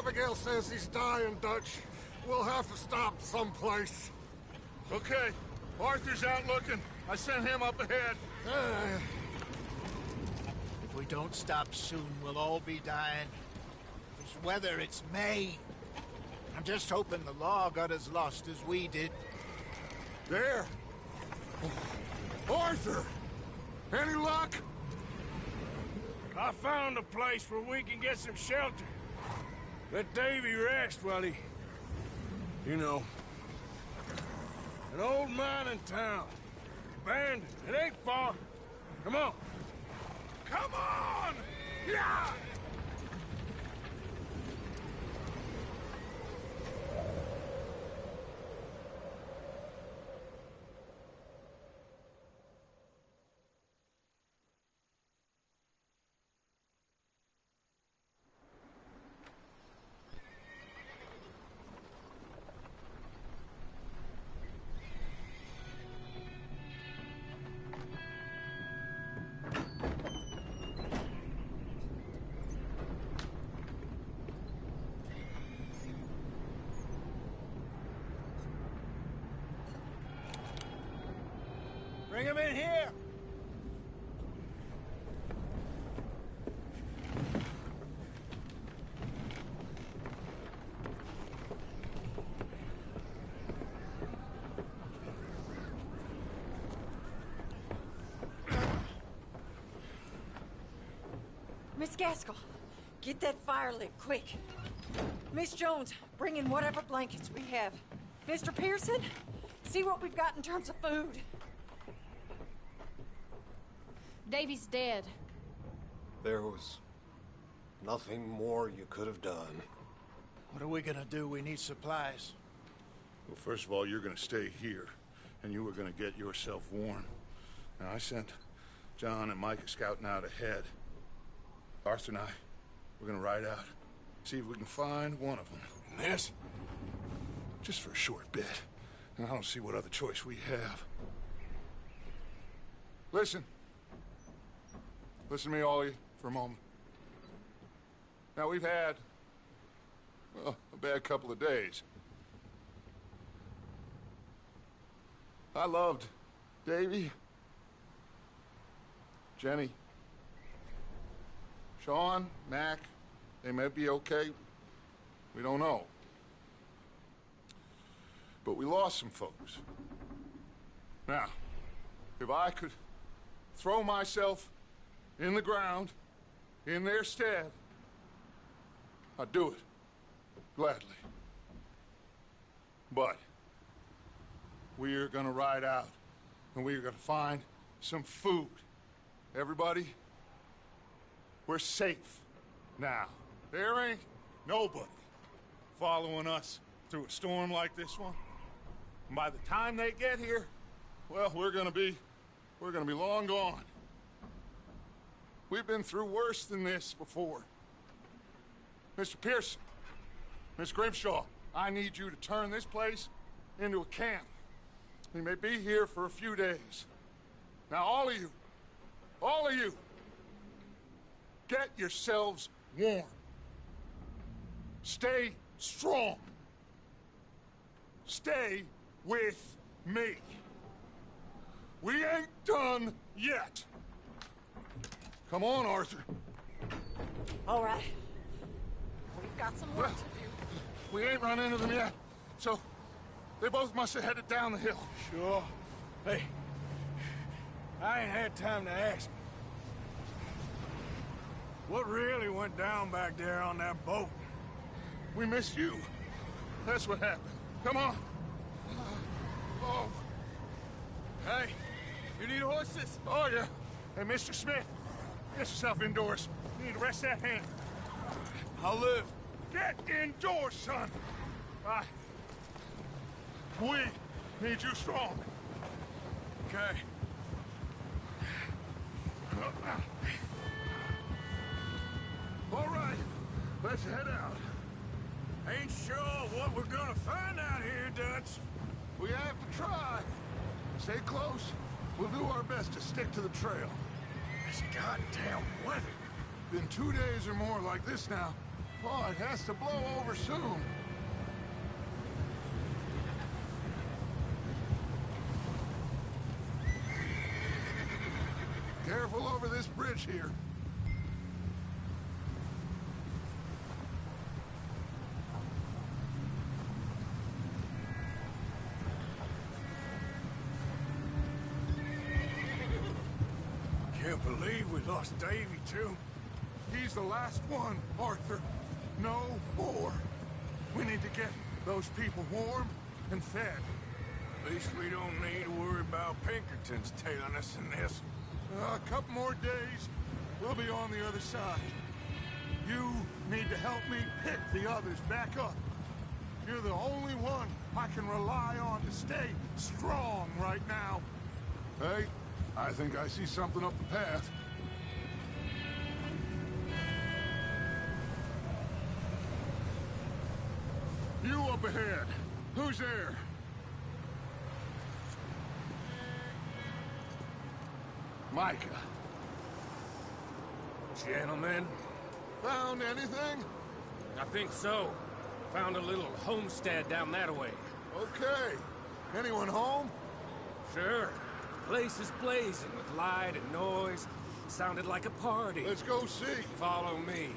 Abigail says he's dying, Dutch. We'll have to stop someplace. Okay. Arthur's out looking. I sent him up ahead. If we don't stop soon, we'll all be dying. This weather, it's May. I'm just hoping the law got as lost as we did. There! Arthur! Any luck? I found a place where we can get some shelter. Let Davy rest while he... You know. An old mining town. Abandoned. It ain't far. Come on. Come on! Yeah! Bring him in here! Miss Gaskell, get that fire lit, quick. Miss Jones, bring in whatever blankets we have. Mr. Pearson, see what we've got in terms of food. Davy's dead. There was nothing more you could have done. What are we gonna do? We need supplies. Well, first of all, you're gonna stay here, and you were gonna get yourself warm. Now, I sent John and Micah scouting out ahead. Arthur and I, we're gonna ride out, see if we can find one of them. And this? Just for a short bit. And I don't see what other choice we have. Listen. Listen to me, all of you, for a moment. Now, we've had, well, a bad couple of days. I loved Davy, Jenny, Sean, Mac. They may be okay. We don't know. But we lost some folks. Now, if I could throw myself in the ground, in their stead, I'd do it, gladly. But we are gonna ride out, and we are gonna find some food. Everybody, we're safe now. There ain't nobody following us through a storm like this one. And by the time they get here, well, we're gonna be long gone. We've been through worse than this before. Mr. Pearson, Miss Grimshaw, I need you to turn this place into a camp. We may be here for a few days. Now, all of you, get yourselves warm. Stay strong. Stay with me. We ain't done yet. Come on, Arthur. All right. We've got some work to do. We ain't run into them yet, so they both must have headed down the hill. Sure. Hey, I ain't had time to ask. What really went down back there on that boat? We missed you. That's what happened. Come on. Oh. Hey, you need horses? Oh, yeah. Hey, Mr. Smith, get yourself indoors. You need to rest that hand. I'll live. Get indoors, son. We need you strong. Okay. All right, let's head out. Ain't sure what we're gonna find out here, Dutch. We have to try. Stay close. We'll do our best to stick to the trail. This goddamn weather. Been 2 days or more like this now. Oh, it has to blow over soon. Careful over this bridge here. Can't believe we lost Davy, too. He's the last one, Arthur. No more. We need to get those people warm and fed. At least we don't need to worry about Pinkertons tailing us in this. A couple more days, we'll be on the other side. You need to help me pick the others back up. You're the only one I can rely on to stay strong right now. Hey, I think I see something up the path. You up ahead. Who's there? Micah. Gentlemen, Found anything? I think so. Found a little homestead down that way. Okay. Anyone home? Sure. Place is blazing with light and noise. Sounded like a party. Let's go see. Follow me.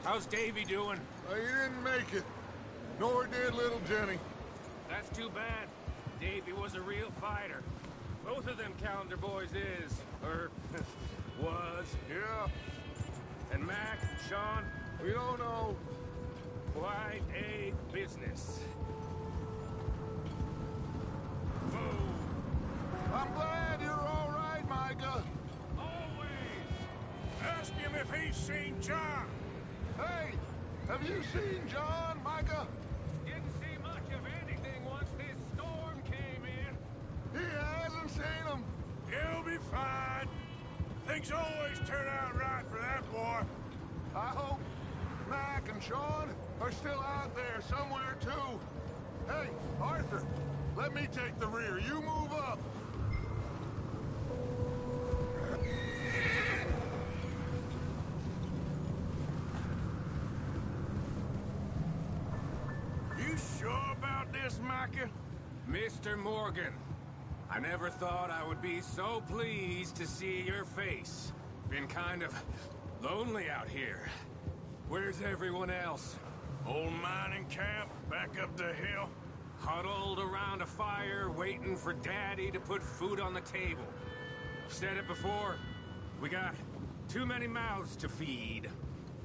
How's Davy doing? He didn't make it. Nor did little Jenny. That's too bad. Davy was a real fighter. Both of them Calendar boys is. Or was. Yeah, And Mac, Sean, we don't know. quite a business. Whoa. I'm glad you're all right, Micah. Always! Ask him if he's seen John. Hey, have you seen John, Micah? Didn't see much of anything once this storm came in. He hasn't seen him. He'll be fine. Things always turn out right for that boy. I hope Mac and Sean are still out there somewhere, too. Hey, Arthur, let me take the rear. You move up. You sure about this, Micah? Mr. Morgan, I never thought I would be so pleased to see your face. Been kind of lonely out here. Where's everyone else? Old mining camp back up the hill. Huddled around a fire, waiting for Daddy to put food on the table. I've said it before, we got too many mouths to feed.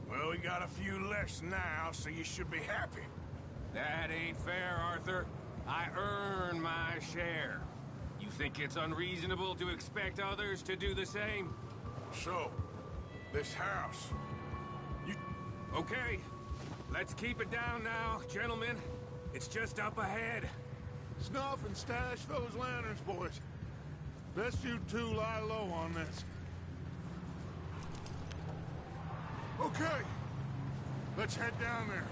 Well, we got a few less now, so you should be happy. That ain't fair, Arthur. I earn my share. You think it's unreasonable to expect others to do the same? So, this house. Okay, let's keep it down now, gentlemen. It's just up ahead. Snuff and stash those lanterns, boys. Best you two lie low on this. Okay, let's head down there.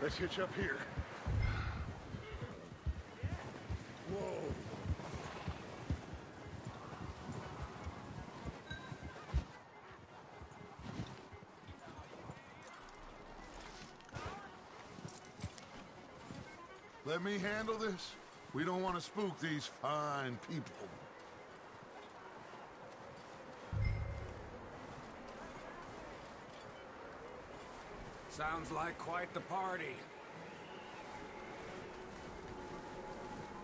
Let's hitch up here. Whoa. Let me handle this. We don't want to spook these fine people. Sounds like quite the party.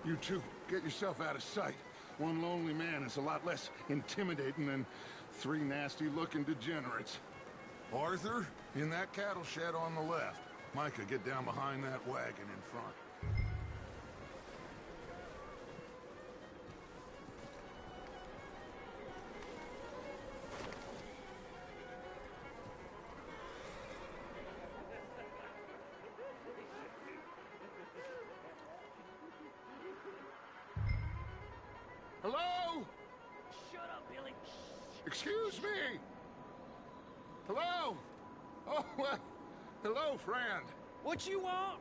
You two, get yourself out of sight. One lonely man is a lot less intimidating than three nasty-looking degenerates. Arthur, in that cattle shed on the left. Micah, get down behind that wagon in front. Hello? Shut up, Billy. Excuse me! Hello? Oh, well, hello, friend. What you want?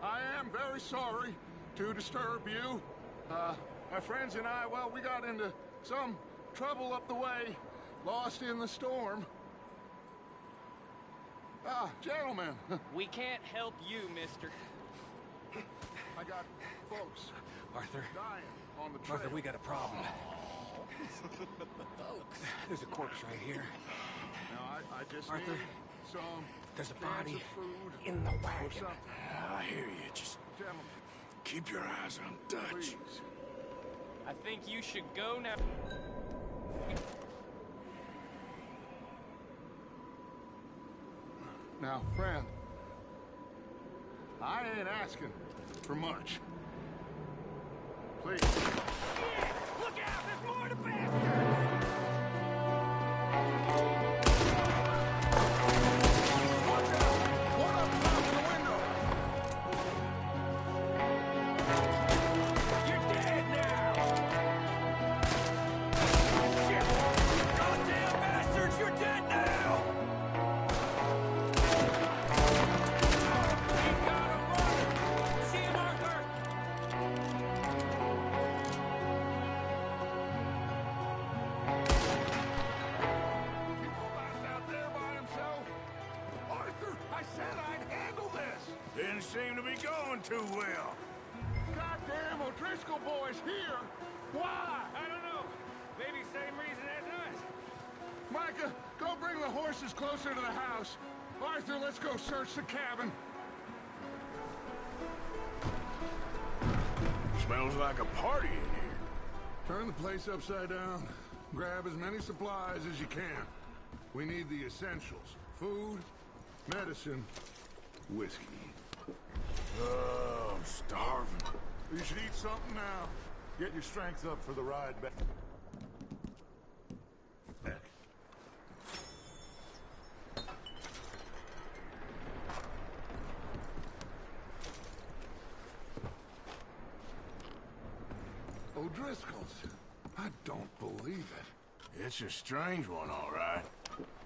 I am very sorry to disturb you. My friends and I, well, we got into some trouble up the way, lost in the storm. Gentlemen. We can't help you, mister. I got folks Arthur, dying on the trail. Arthur, we got a problem. There's a corpse right here. Now, I just Arthur, need some there's a cans body of food in the or wagon. something. I hear you. Just Gentlemen, keep your eyes on Dutch. please. I think you should go now. Now, friend, I ain't asking for much. Please. Look out! There's more to bastards! One up top of the window! You're dead now! Shit! Goddamn bastards! You're dead now! We've got a runner! See him, Arthur! He collapsed out there by himself. Arthur, I said I'd handle this! Didn't seem to be going too well. Goddamn O'Driscoll boys here! Why? I don't know. Maybe same reason as us. Micah, go bring the horses closer to the house. Arthur, let's go search the cabin. Smells like a party in here. Turn the place upside down. Grab as many supplies as you can. We need the essentials. Food, medicine, whiskey. Oh, I'm starving. You should eat something now. Get your strength up for the ride back. O'Driscoll's. I don't believe it. It's a strange one, all right.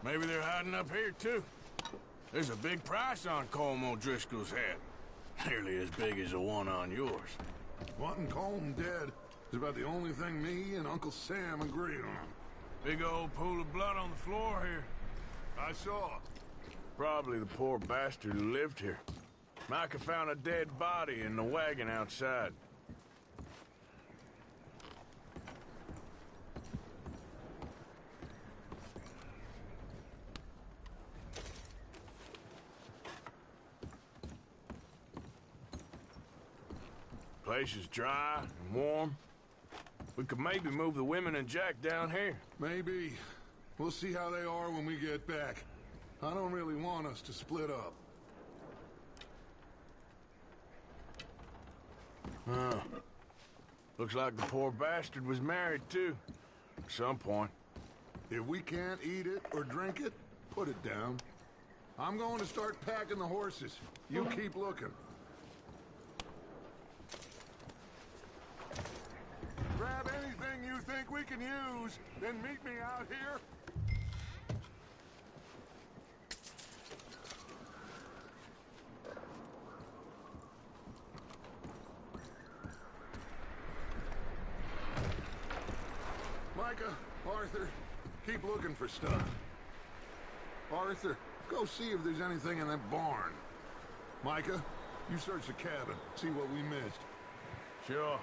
Maybe they're hiding up here, too. There's a big price on Colm O'Driscoll's head. Nearly as big as the one on yours. Wanting Colm dead is about the only thing me and Uncle Sam agree on. Big old pool of blood on the floor here. I saw. Probably the poor bastard who lived here. Micah found a dead body in the wagon outside. Place is dry and warm. We could maybe move the women and Jack down here. Maybe. We'll see how they are when we get back. I don't really want us to split up. Looks like the poor bastard was married, too. At some point. If we can't eat it or drink it, put it down. I'm going to start packing the horses. You keep looking. Grab anything you think we can use, then meet me out here. Micah, Arthur, keep looking for stuff. Arthur, go see if there's anything in that barn. Micah, you search the cabin, see what we missed. Sure.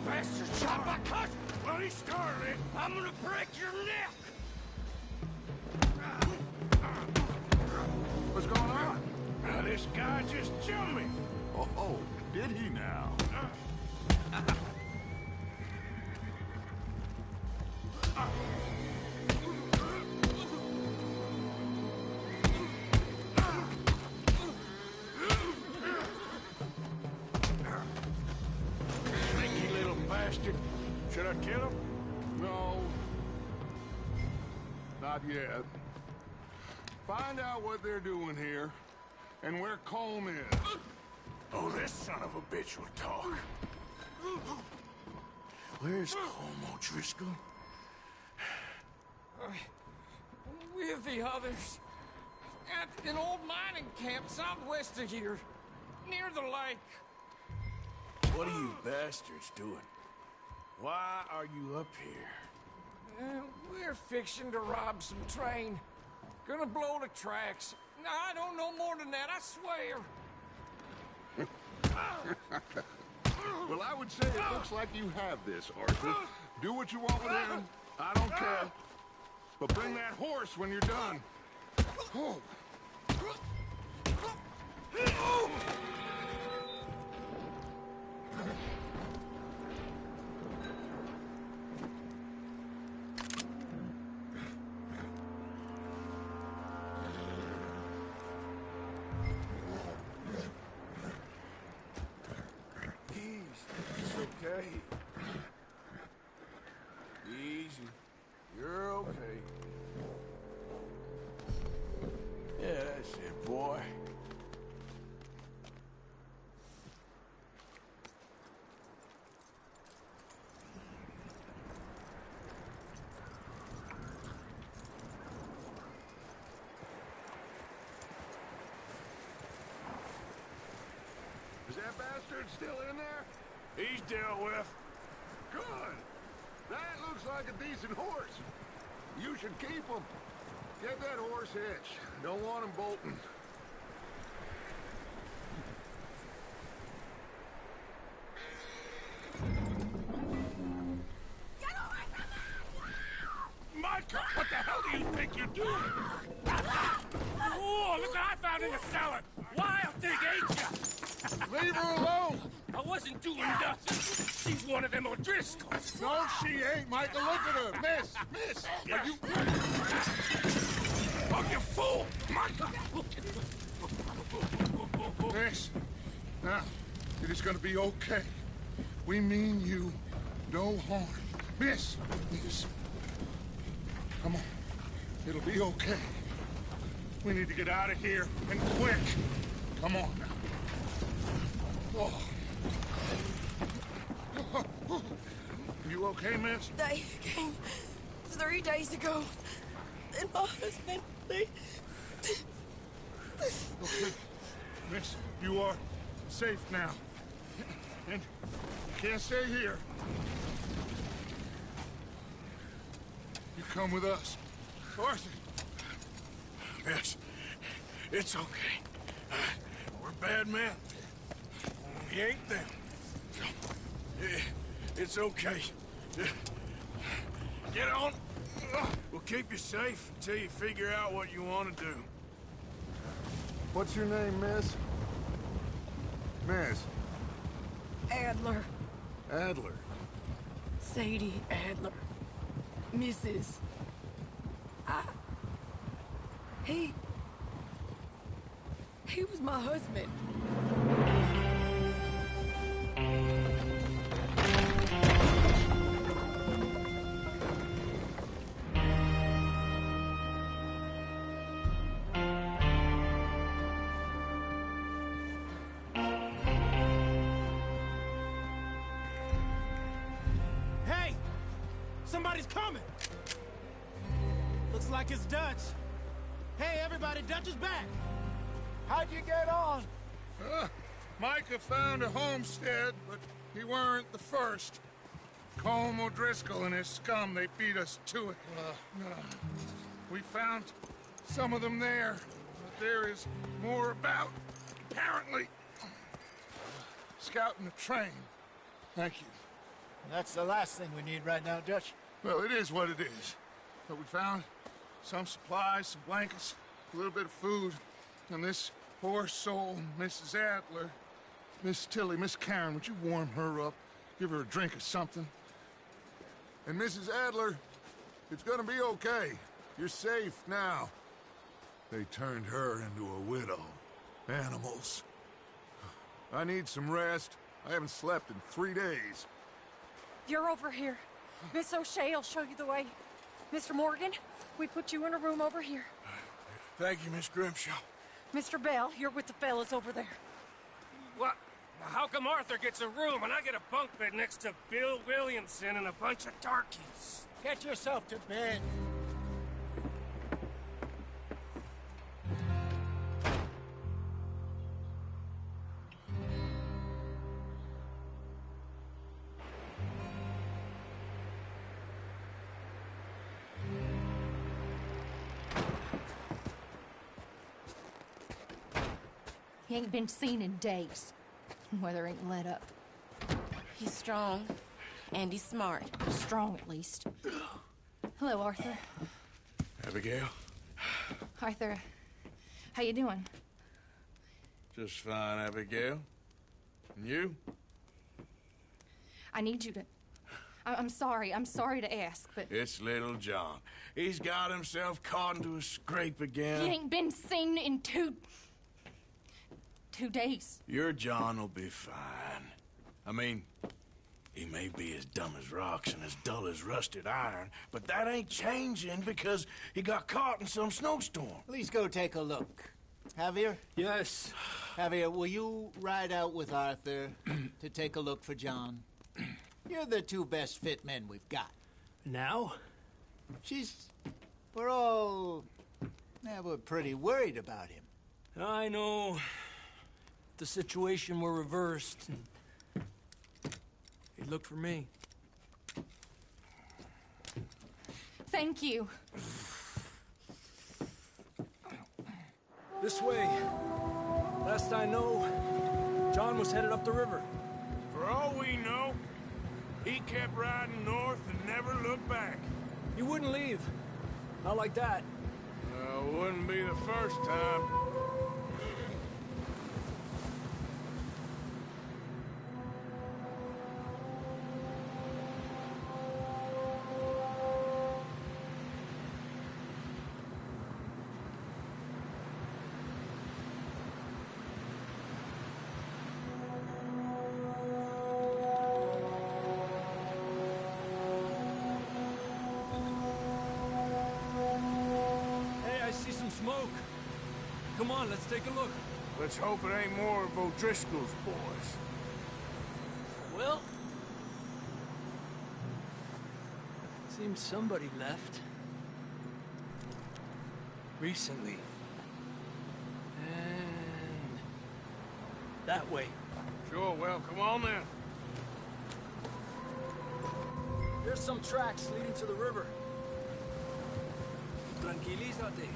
Bastard shot my cut! Well, he started it. I'm gonna break your neck! This guy just jumped me. Oh, did he now? Sneaky little bastard. Should I kill him? No. Not yet. Find out what they're doing here, and where Colm is. Oh, this son of a bitch will talk. Where's Colm O'Driscoll? With the others. At an old mining camp southwest of here. Near the lake. What are you bastards doing? Why are you up here? We're fixing to rob some train. Gonna blow the tracks. I don't know more than that, I swear. Well, I would say it looks like you have this, Arthur. Do what you want with him. I don't care. But bring that horse when you're done. Oh. It's okay. Easy. You're okay. Yeah, that's it, boy. Is that bastard still in there? He's dealt with. Good. That looks like a decent horse. You should keep him. Get that horse hitched. Don't want him bolting. Micah, what the hell do you think you're doing? Oh, look what I found in the cellar! Wild thing, ain't ya? Leave her alone! I wasn't doing nothing. She's one of them O'Driscolls. No, she ain't, Micah. Look at her. Miss! Miss! Are you... Oh, you fool! Micah! Miss, now, it is gonna be okay. We mean you no harm. Miss! Miss. Come on. It'll be okay. We need to get out of here, and quick. Come on now. Oh. You okay, miss? They came 3 days ago. And my husband, they... Okay. Miss, you are safe now. And you can't stay here. You come with us. Arthur. Miss, it's okay. We're bad men. We ain't them. It's okay. Get on. We'll keep you safe until you figure out what you want to do. What's your name, miss? Miss. Adler. Adler. Sadie Adler. Mrs. He was my husband. Hey! Somebody's coming! Looks like it's Dutch. Hey, everybody, Dutch is back! How'd you get on? Micah found a homestead, but he weren't the first. Colm O'Driscoll and his scum, they beat us to it. We found some of them there, but there is more about, apparently. Scouting the train. Thank you. That's the last thing we need right now, Dutch. Well, it is what it is. But we found some supplies, some blankets, a little bit of food, and this Poor soul, Mrs. Adler. Miss Tilly, Miss Karen, would you warm her up? Give her a drink or something? And Mrs. Adler, it's gonna be okay. You're safe now. They turned her into a widow. Animals. I need some rest. I haven't slept in 3 days. You're over here. Miss O'Shea will show you the way. Mr. Morgan, we put you in a room over here. Thank you, Miss Grimshaw. Mr. Bell, you're with the fellas over there. What? How come Arthur gets a room and I get a bunk bed next to Bill Williamson and a bunch of darkies? Get yourself to bed. He ain't been seen in days. Weather ain't let up. He's strong, and he's smart. Strong, at least. Hello, Arthur. Abigail? Arthur, how you doing? Just fine, Abigail. And you? I need you to... I'm sorry to ask, but... It's little John. He's got himself caught into a scrape again. He ain't been seen in 2 days. Your John will be fine. I mean, he may be as dumb as rocks and as dull as rusted iron, but that ain't changing because he got caught in some snowstorm. Please go take a look. Javier? Yes. Javier, will you ride out with Arthur to take a look for John? You're the 2 best fit men we've got. Now? We're pretty worried about him. I know. If the situation were reversed, he'd look for me. Thank you. This way. Last I know, John was headed up the river. For all we know, he kept riding north and never looked back. He wouldn't leave. Not like that. Wouldn't be the first time. Smoke. Come on, let's take a look. Let's hope it ain't more of O'Driscoll's boys. Well, seems somebody left. Recently. And that way. Sure, well, come on then. There's some tracks leading to the river. Tranquilízate.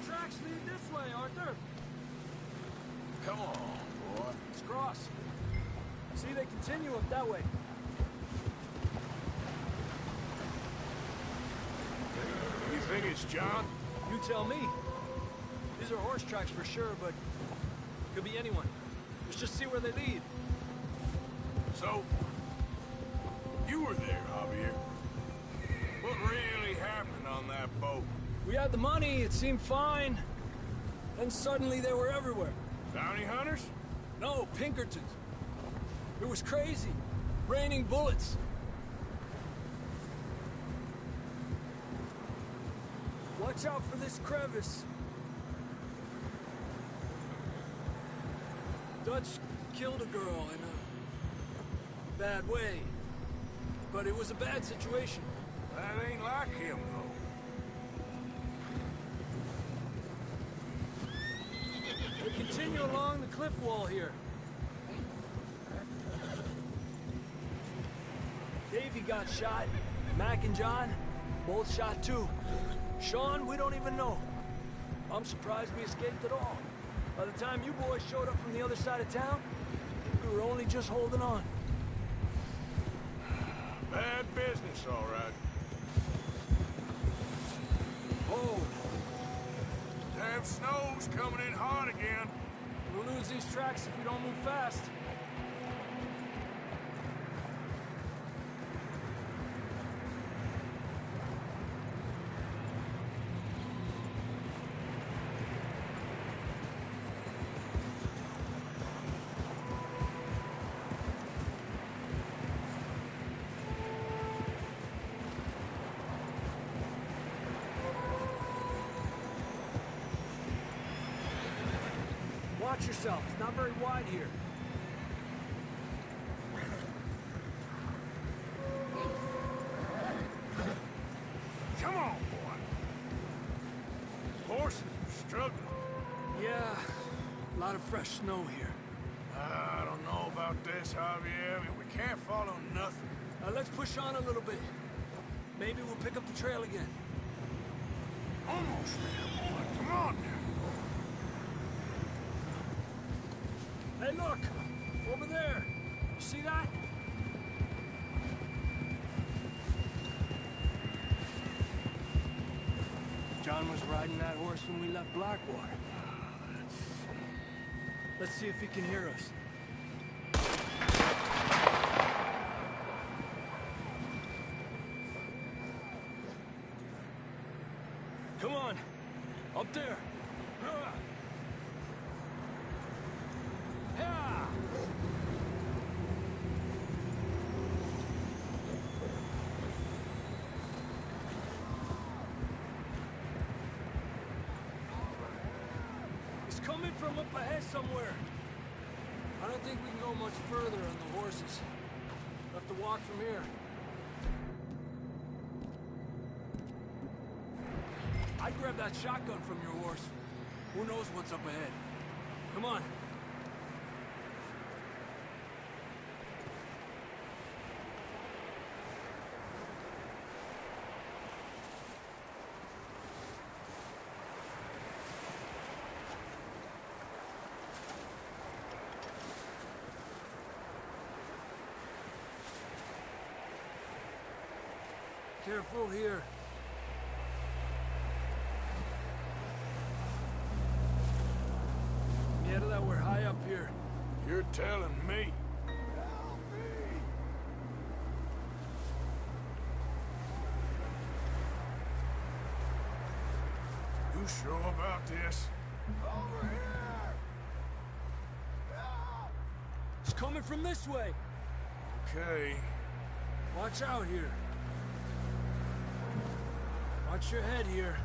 Tracks lead this way, Arthur. Come on, boy. Let's cross. See, they continue up that way. You think it's John? You tell me. These are horse tracks for sure, but could be anyone. Let's just see where they lead. So, you were there, Javier. What really happened on that boat? We had the money, it seemed fine. Then suddenly they were everywhere. Bounty hunters? No, Pinkertons. It was crazy. Raining bullets. Watch out for this crevice. Dutch killed a girl in a bad way. But it was a bad situation. That ain't like him, though. They continue along the cliff wall here. Davey got shot. Mac and John, both shot too. Sean, we don't even know. I'm surprised we escaped at all. By the time you boys showed up from the other side of town, we were only just holding on. Bad business, all right. Oh, Damn snow's coming in hard again. we'll lose these tracks if we don't move fast. Watch yourself. It's not very wide here. Come on, boy. Horses are struggling. Yeah, a lot of fresh snow here. I don't know about this, Javier. I mean, we can't follow nothing. Let's push on a little bit. Maybe we'll pick up the trail again. Almost there, boy. Come on now. Hey, look! Over there! You see that? John was riding that horse when we left Blackwater. Let's see if he can hear us. Come on! Up there! Yeah! It's coming from up ahead somewhere. I don't think we can go much further on the horses. We'll have to walk from here. I grabbed that shotgun from your horse. Who knows what's up ahead? Come on. Careful here. Get that we're high up here. You're telling me. You sure about this? Over here! It's coming from this way. Okay. Watch out here. Watch your head here.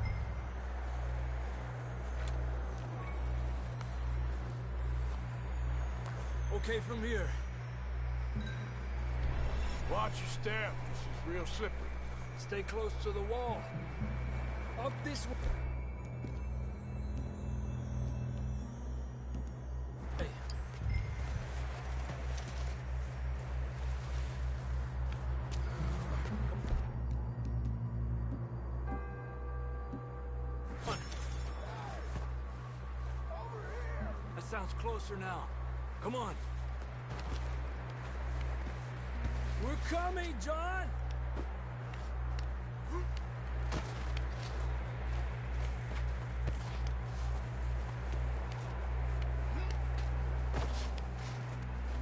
Okay, from here. Watch your step. This is real slippery. Stay close to the wall. Up this way. Hey. Come on. That sounds closer now. Come on. We're coming, John!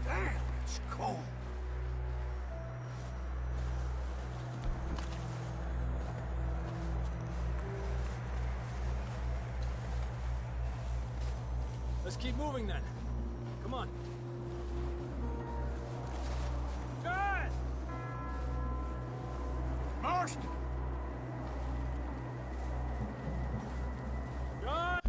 Damn, it's cold. Let's keep moving then. Come on. John! Marston! John!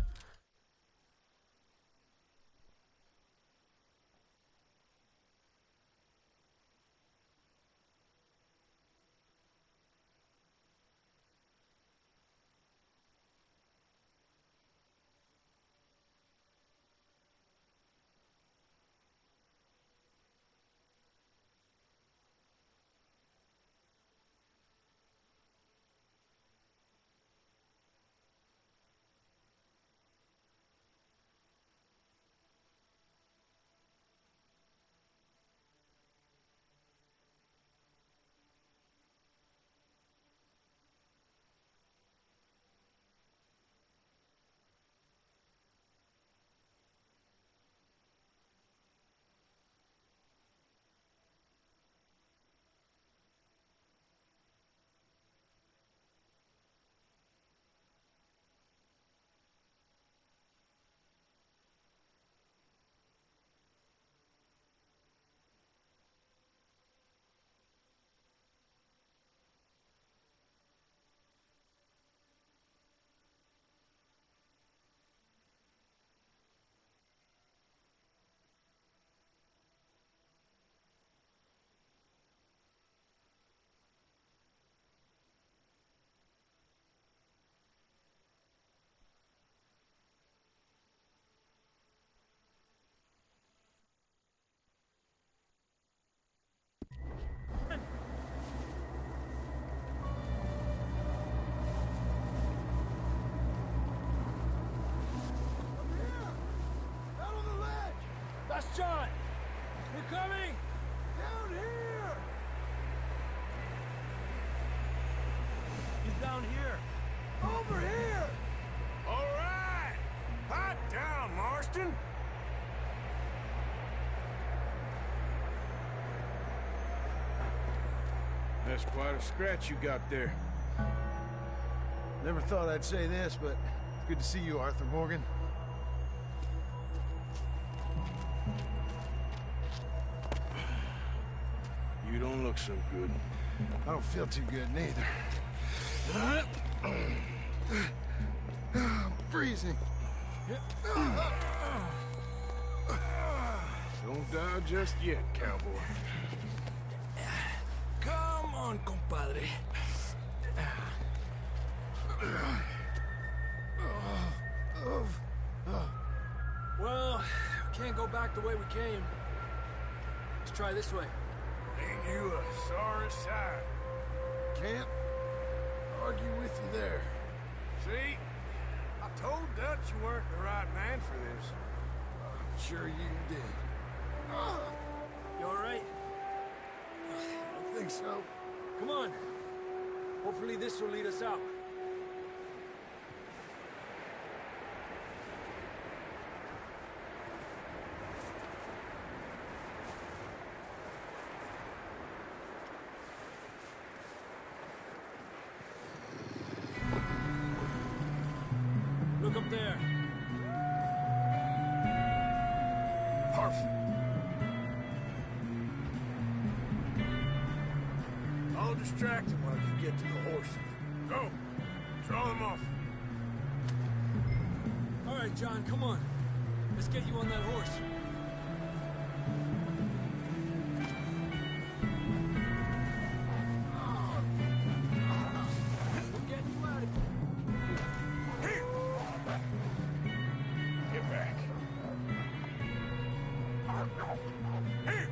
John? We're coming! Down here! He's down here. Over here! All right! Pipe down, Marston! That's quite a scratch you got there. Never thought I'd say this, but it's good to see you, Arthur Morgan. You don't look so good. I don't feel too good, neither. I'm freezing. Don't die just yet, cowboy. Come on, compadre. Well, we can't go back the way we came. Let's try this way. Ain't you a sorry sight? Can't argue with you there. See? I told Dutch you weren't the right man for this. I'm sure you did. You all right? I think so. Come on. Hopefully this will lead us out. Look up there. Perfect. I'll distract him while you get to the horses. Go! Draw them off. All right, John, come on. Let's get you on that horse. We'll get you out of here. Here! Get back. Here!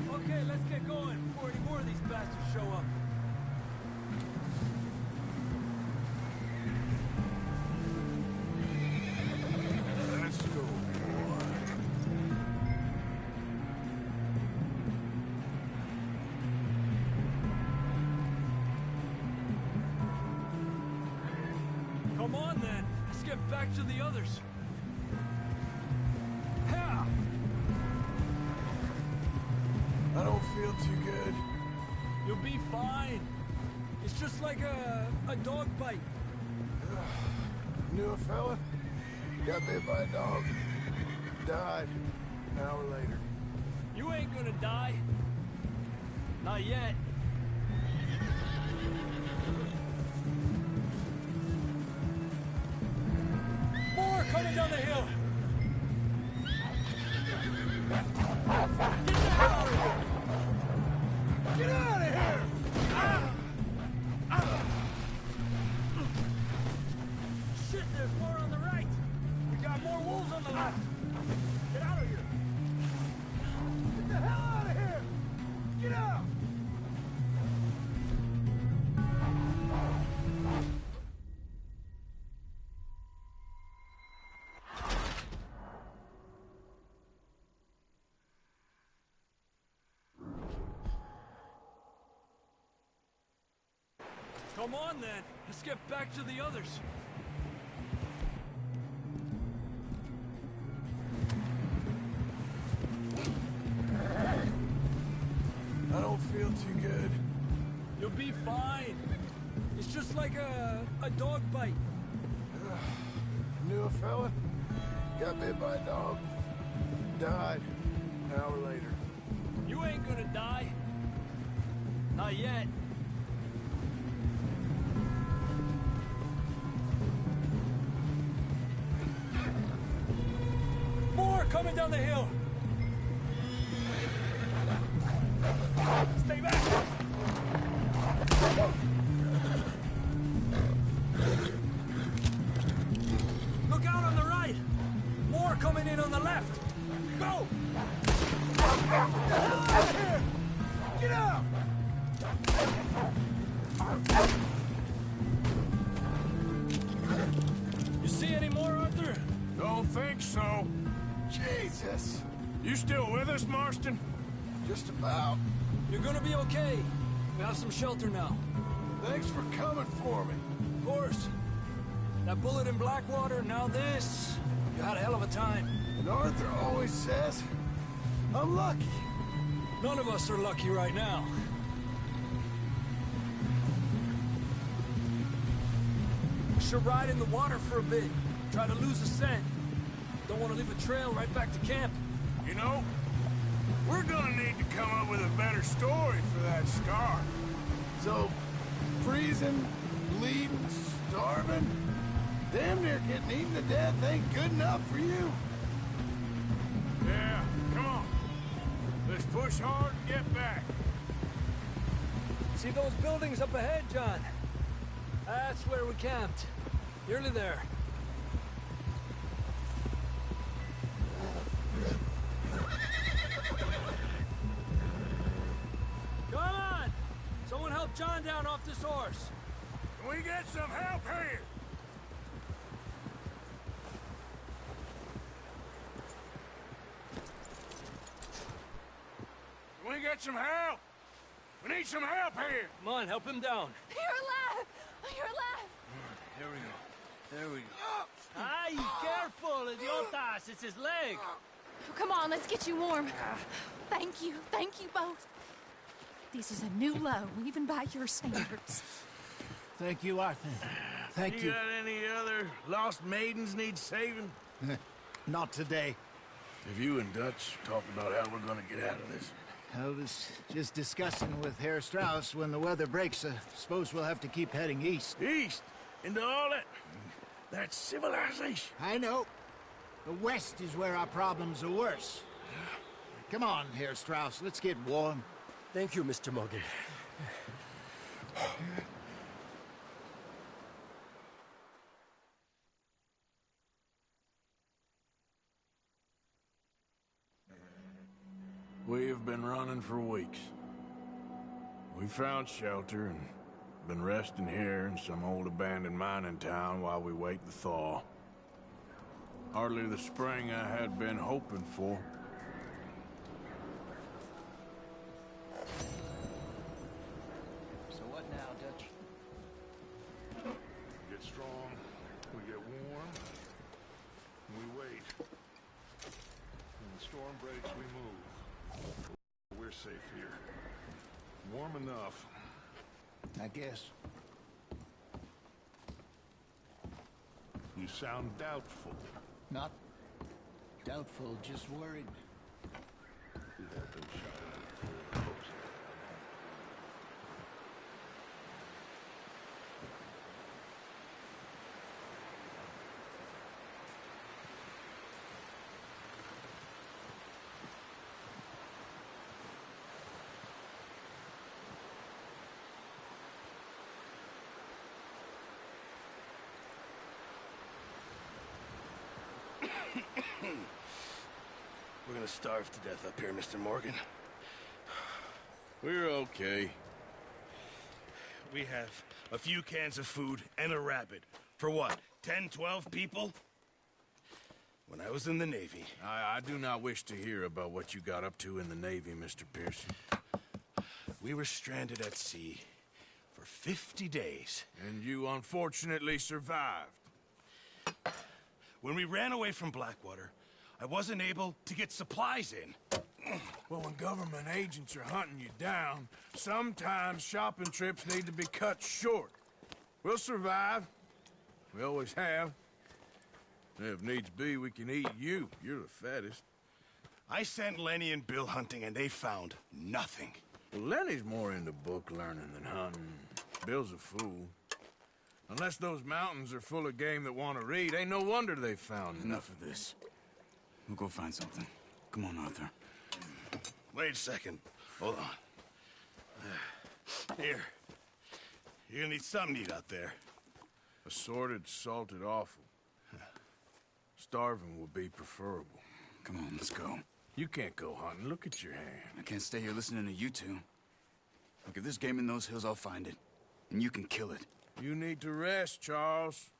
Okay, let's get going before any more of these bastards show up. Let's go, boy. Come on, then. Let's get back to the others. Yeah. I don't feel too good. You'll be fine. It's just like a dog bite. Knew a fella? Got bit by a dog. Died an hour later. You ain't gonna die. Not yet. More coming down the hill. Get out of here! Shit, there's more on the right. We got more wolves on the left. Get out of here. Get the hell out of here! Get out! Come on, then. Let's get back to the others. I don't feel too good. You'll be fine. It's just like a dog bite. Knew a fella? Got bit by a dog. Died an hour later. You ain't gonna die. Not yet. More coming down the hill. Stay back. Look out on the right. More coming in on the left. Go! Get out! You see any more, Arthur? Don't think so. Jesus! You still with us, Marston? Just about. You're gonna be okay. We have some shelter now. Thanks for coming for me. Of course. That bullet in Blackwater, now this. You had a hell of a time. And Arthur always says, I'm lucky. None of us are lucky right now. We should ride in the water for a bit. Try to lose the scent. Don't want to leave a trail right back to camp. You know, we're gonna need to come up with a better story for that scar. So, freezing, bleeding, starving, damn near getting eaten to death ain't good enough for you. Yeah, come on. Let's push hard and get back. See those buildings up ahead, John? That's where we camped. Nearly there. Come on! Someone help John down off this horse. Can we get some help here? Can we get some help? We need some help here. Come on, help him down. You're alive! You're alive! Here we go. There we go. Ay, careful, idiotas! It's his leg! Come on, let's get you warm. Thank you both. This is a new low, even by your standards. Thank you, Arthur. Thank you. You got any other lost maidens need saving? Not today. Have you and Dutch talked about how we're gonna get out of this? I was just discussing with Herr Strauss when the weather breaks. I suppose we'll have to keep heading east. East? Into all that civilization? I know. The west is where our problems are worse. Come on, Herr Strauss, let's get warm. Thank you, Mr. Morgan. We've been running for weeks. We found shelter and been resting here in some old abandoned mining town while we wait the thaw. Hardly the spring I had been hoping for. So what now, Dutch? We get strong, we get warm, and we wait. When the storm breaks, we move. We're safe here. Warm enough. I guess. You sound doubtful. Not doubtful, just worried. We had them shot in the full post. We're gonna starve to death up here, Mr. Morgan. We're okay. We have a few cans of food and a rabbit. For what, 10, 12 people? When I was in the Navy... I do not wish to hear about what you got up to in the Navy, Mr. Pearson. We were stranded at sea for 50 days. And you unfortunately survived. When we ran away from Blackwater, I wasn't able to get supplies in. Well, when government agents are hunting you down, sometimes shopping trips need to be cut short. We'll survive. We always have. If needs be, we can eat you. You're the fattest. I sent Lenny and Bill hunting, and they found nothing. Well, Lenny's more into book learning than hunting. Bill's a fool. Unless those mountains are full of game that want to read, ain't no wonder they found Enough of this. We'll go find something. Come on, Arthur. Wait a second. Hold on. Here. You're gonna need something to eat out there. Assorted, salted offal. Starving would be preferable. Come on, let's go. You can't go hunting. Look at your hand. I can't stay here listening to you two. Look, if there's game in those hills, I'll find it. And you can kill it. You need to rest, Charles.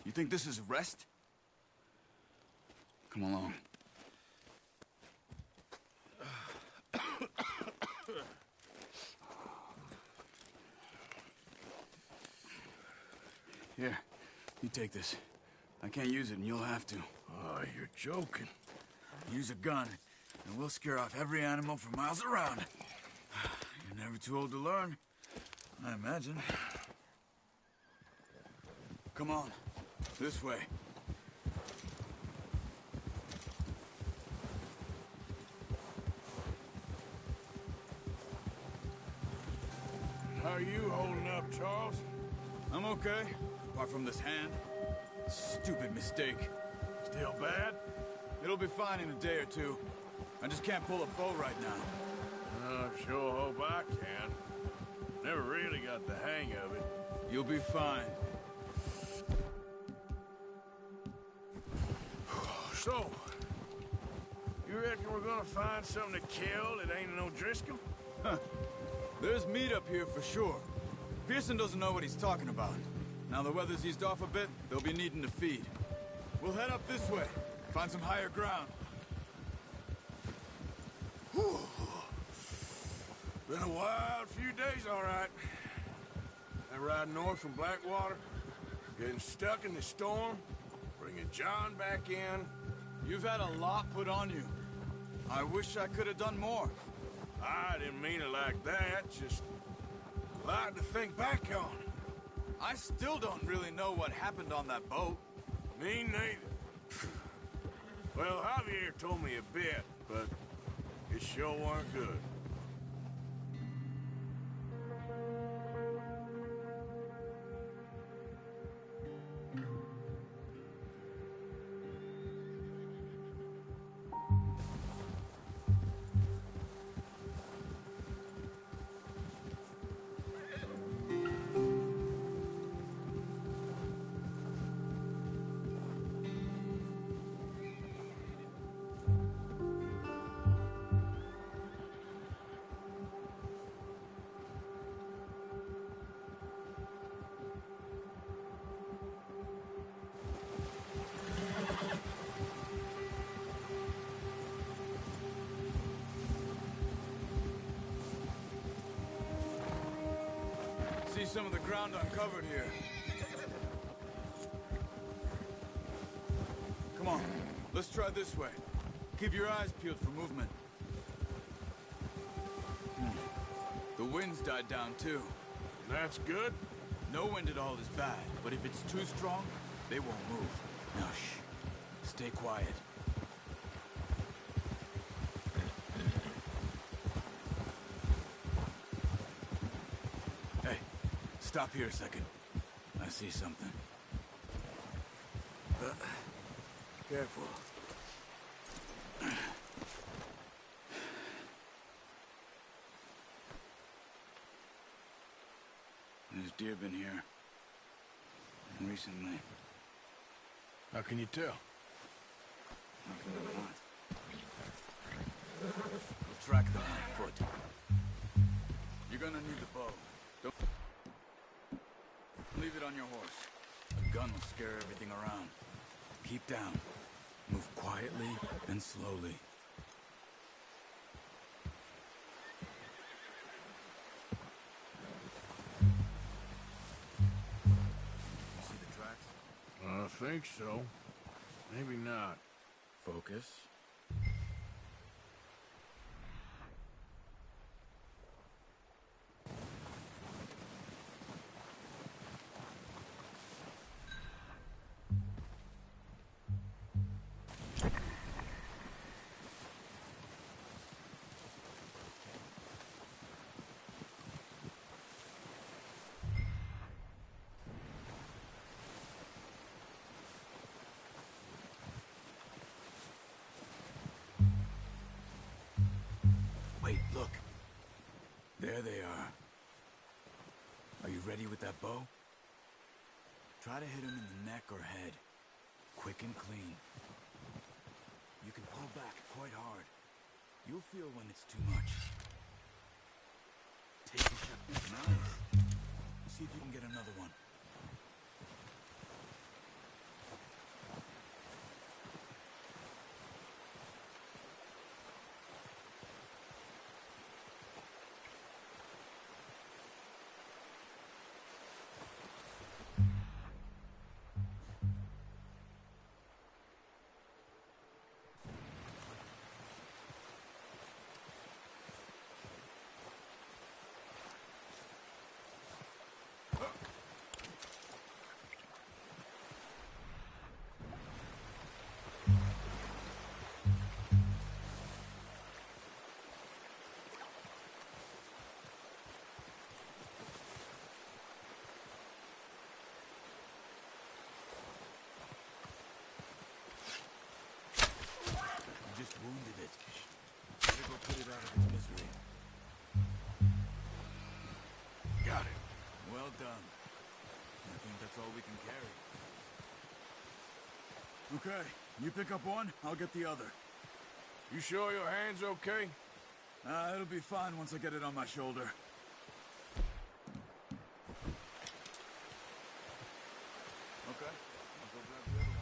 You think this is rest? Come along. Here, you take this. I can't use it, and you'll have to. Oh, you're joking. Use a gun, and we'll scare off every animal for miles around. You're never too old to learn, I imagine. Come on, this way. How are you holding up, Charles? I'm okay, apart from this hand. Stupid mistake. Still bad? It'll be fine in a day or two. I just can't pull a bow right now. I sure hope I can. Never really got the hang of it. You'll be fine. So, you reckon we're gonna find something to kill that ain't no Driscoll? Huh. There's meat up here for sure. Pearson doesn't know what he's talking about. Now the weather's eased off a bit, they'll be needing to feed. We'll head up this way, find some higher ground. Whew. Been a wild few days, all right. I ride north from Blackwater, getting stuck in the storm, bringing John back in. You've had a lot put on you. I wish I could have done more. I didn't mean it like that, just a lot to think back on. I still don't really know what happened on that boat. Me neither. Well, Javier told me a bit, but it sure weren't good. See some of the ground uncovered here. Come on, let's try this way. Keep your eyes peeled for movement. The wind's died down too. That's good? No wind at all is bad, but if it's too strong, they won't move. Now shh, stay quiet. Stop here a second. I see something. Careful. There's deer been here. Recently. How can you tell? How can you not? We'll track them on foot. You're gonna need the bow. Don't leave it on your horse. A gun will scare everything around. Keep down. Move quietly and slowly. You see the tracks? I think so. Maybe not. Focus. Wait, look. There they are. Are you ready with that bow? Try to hit him in the neck or head. Quick and clean. You can pull back. You'll feel when it's too much. Take a shot. Nice. See if you can get another one. Just wounded it. Better go put it out of its misery. Got it. Well done. I think that's all we can carry. Okay, you pick up one, I'll get the other. You sure your hand's okay? It'll be fine once I get it on my shoulder. Okay, I'll go grab the other one.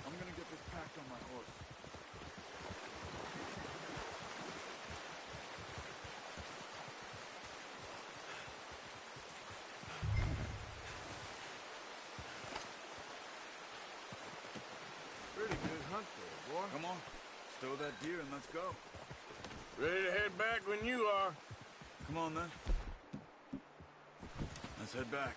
I'm gonna get this packed on my horse. Pretty good hunt there, boy. Come on, stow that deer and let's go. Ready to head back when you are. Come on then. Let's head back.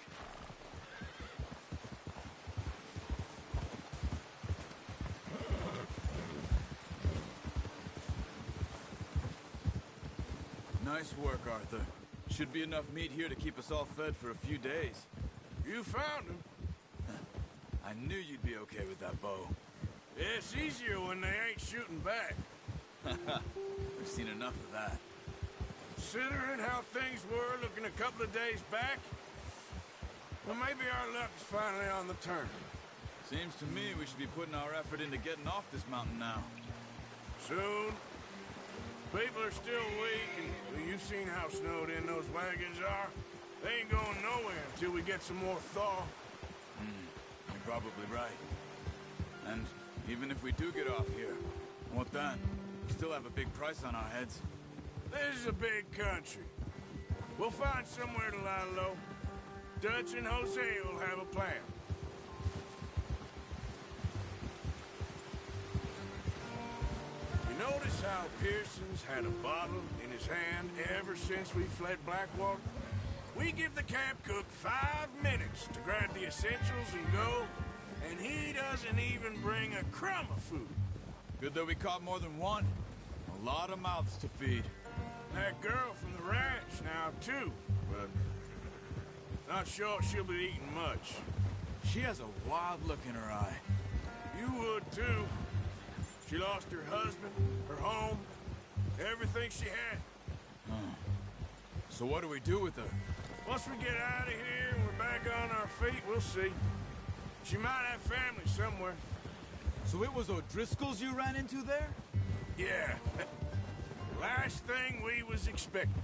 Nice work, Arthur. Should be enough meat here to keep us all fed for a few days. You found him. I knew you'd be okay with that bow. Yeah, it's easier when they ain't shooting back. We've seen enough of that. Considering how things were looking a couple of days back, well, maybe our luck is finally on the turn. Seems to me we should be putting our effort into getting off this mountain now. Soon. People are still weak, and well, you've seen how snowed in those wagons are. They ain't going nowhere until we get some more thaw. You're probably right. And even if we do get off here, what then? We still have a big price on our heads. This is a big country. We'll find somewhere to lie low. Dutch and Jose will have a plan. You notice how Pearson's had a bottle in his hand ever since we fled Blackwater? We give the camp cook 5 minutes to grab the essentials and go, and he doesn't even bring a crumb of food. Good that we caught more than one. A lot of mouths to feed. That girl from the ranch now, too, but not sure she'll be eating much. She has a wild look in her eye. You would, too. She lost her husband, her home, everything she had. So what do we do with her? Once we get out of here and we're back on our feet, we'll see. She might have family somewhere. So it was O'Driscoll's you ran into there? Yeah. Last thing we was expecting.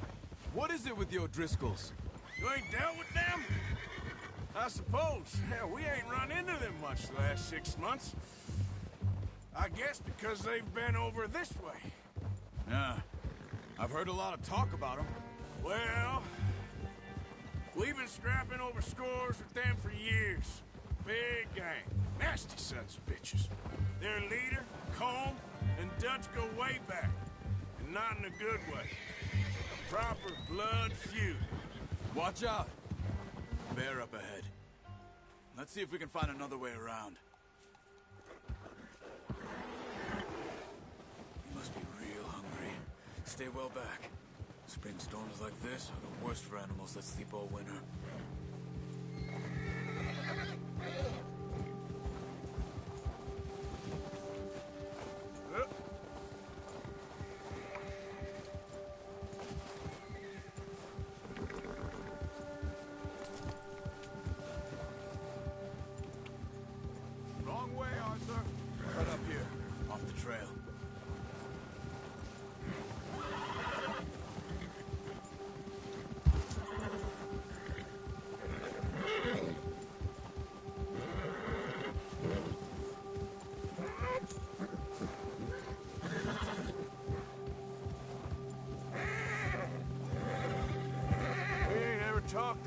What is it with the O'Driscolls? You ain't dealt with them? I suppose. Hell, we ain't run into them much the last 6 months. I guess because they've been over this way. Yeah. I've heard a lot of talk about them. Well, we've been scrapping over scores with them for years. Big gang. Nasty sons of bitches. Their leader, Colm, and Dutch go way back. And not in a good way. A proper blood feud. Watch out. Bear up ahead. Let's see if we can find another way around. You must be real hungry. Stay well back. Spring storms like this are the worst for animals that sleep all winter.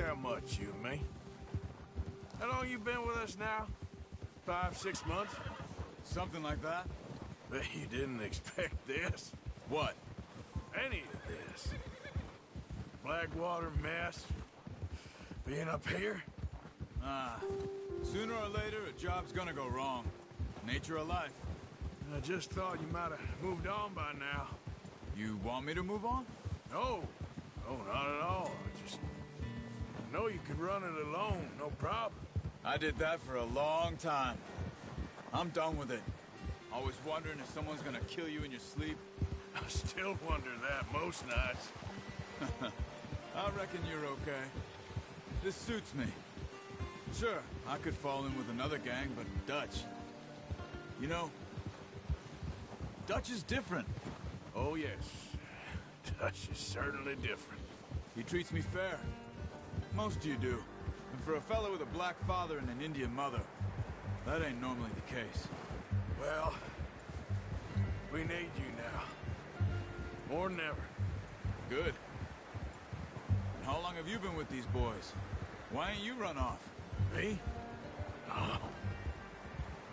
share much, you and me. How long you been with us now? 5, 6 months? Something like that? Bet you didn't expect this. What? Any of this. Blackwater mess. Being up here? Sooner or later, a job's gonna go wrong. Nature of life. I just thought you might have moved on by now. You want me to move on? No. No, not at all. I know you could run it alone, no problem. I did that for a long time. I'm done with it. Always wondering if someone's gonna kill you in your sleep. I still wonder that most nights. I reckon you're okay. This suits me. Sure, I could fall in with another gang, but Dutch... You know, Dutch is different. Oh, yes. Dutch is certainly different. He treats me fair. Most of you do. And for a fellow with a black father and an Indian mother, that ain't normally the case. Well, we need you now. More than ever. Good. And how long have you been with these boys? Why ain't you run off? Me? Oh,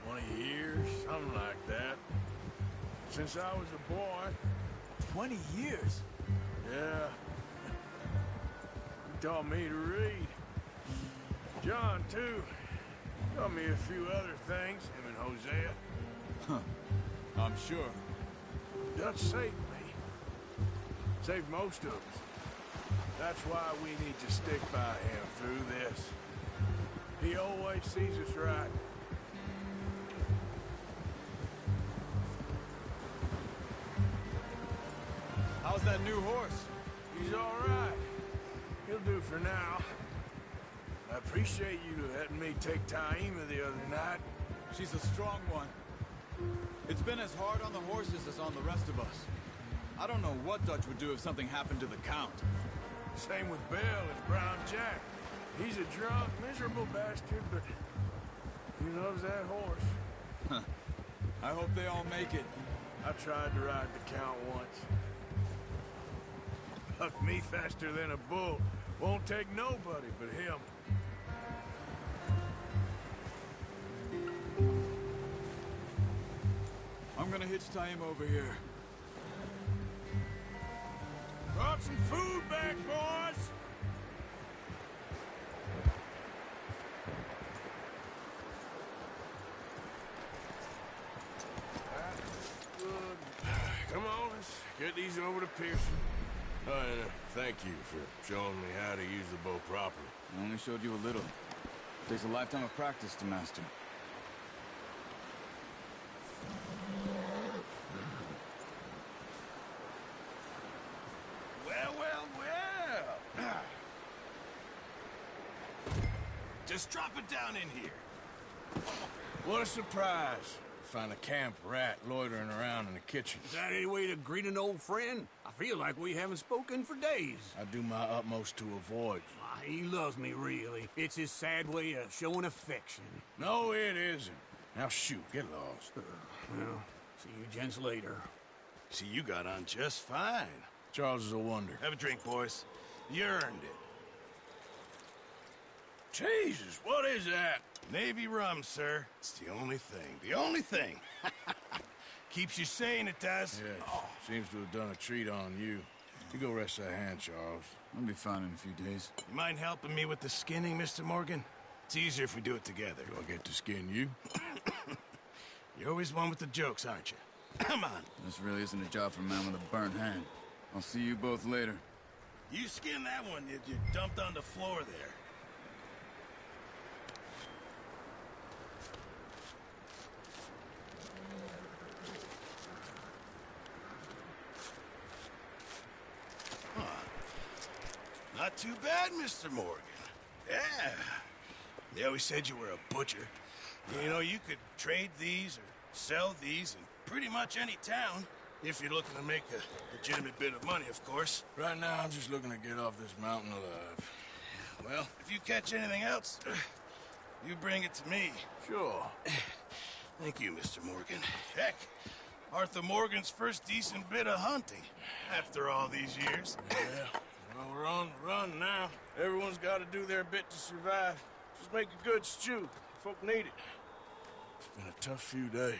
20 years, something like that. Since I was a boy. 20 years? Yeah. He taught me to read. John, too. Taught me a few other things, him and Hosea. Huh. I'm sure. Dutch saved me. Saved most of us. That's why we need to stick by him through this. He always sees us right. How's that new horse? He's all right. He'll do for now. I appreciate you letting me take Taima the other night. She's a strong one. It's been as hard on the horses as on the rest of us. I don't know what Dutch would do if something happened to the Count. Same with Bill and Brown Jack. He's a drunk, miserable bastard, but he loves that horse. Huh. I hope they all make it. I tried to ride the Count once. Bucked me faster than a bull. Won't take nobody but him. I'm gonna hitch Taima over here. Brought some food back, boys! That's good. Come on, let's get these over to Pearson. Oh, and thank you for showing me how to use the bow properly. I only showed you a little. Takes a lifetime of practice to master. Well. Just drop it down in here. What a surprise. Find a camp rat loitering around in the kitchen. Is that any way to greet an old friend? I feel like we haven't spoken for days. I do my utmost to avoid you. He loves me, really. It's his sad way of showing affection. No, it isn't. Now shoot, get lost. Well, see you gents later. See, you got on just fine. Charles is a wonder. Have a drink, boys. You earned it. Jesus, what is that? Navy rum, sir. It's the only thing. The only thing. Keeps you sane, it does. Yes. Oh. Seems to have done a treat on you. You go rest that hand, Charles. I'll be fine in a few days. You mind helping me with the skinning, Mr. Morgan? It's easier if we do it together. Do I get to skin you? You're always one with the jokes, aren't you? Come on. This really isn't a job for a man with a burnt hand. I'll see you both later. You skinned that one that you dumped on the floor there. Not too bad, Mr. Morgan. Yeah. They always said you were a butcher. You know, you could trade these or sell these in pretty much any town. If you're looking to make a legitimate bit of money, of course. Right now, I'm just looking to get off this mountain alive. Well, if you catch anything else, you bring it to me. Sure. Thank you, Mr. Morgan. Heck, Arthur Morgan's first decent bit of hunting after all these years. Yeah. Well, we're on the run now. Everyone's got to do their bit to survive. Just make a good stew. Folk need it. It's been a tough few days.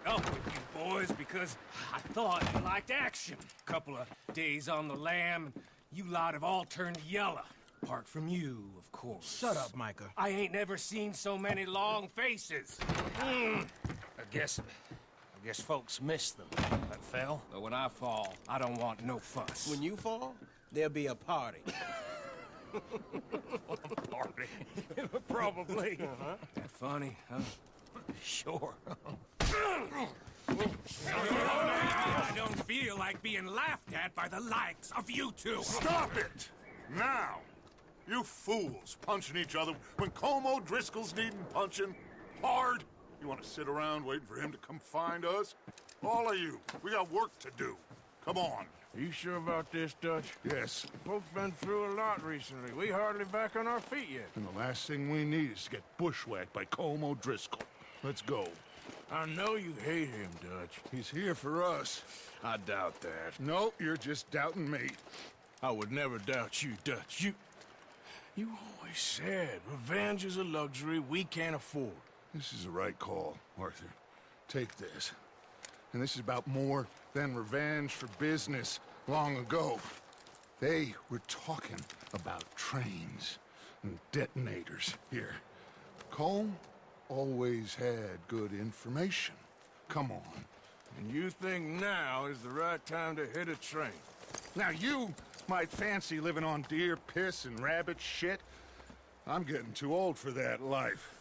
Up with you boys because I thought you liked action. Couple of days on the lam, you lot have all turned yellow. Apart from you, of course. Shut up, Micah. I ain't never seen so many long faces. I guess folks miss them. That fell. But when I fall, I don't want no fuss. When you fall, there'll be a party. Party? Probably. That funny, huh? Sure. I don't feel like being laughed at by the likes of you two. Stop it! Now! You fools punching each other when Colm O'Driscoll's needing punching hard. You want to sit around waiting for him to come find us? All of you, we got work to do. Come on. Are you sure about this, Dutch? Yes. Folks been through a lot recently. We hardly back on our feet yet. And the last thing we need is to get bushwhacked by Colm O'Driscoll. Let's go. I know you hate him, Dutch. He's here for us. I doubt that. No, you're just doubting me. I would never doubt you, Dutch. You always said revenge is a luxury we can't afford. This is the right call, Arthur. Take this. And this is about more than revenge for business long ago. They were talking about trains and detonators here. Colm always had good information. Come on. And you think now is the right time to hit a train? Now you might fancy living on deer piss and rabbit shit. I'm getting too old for that life.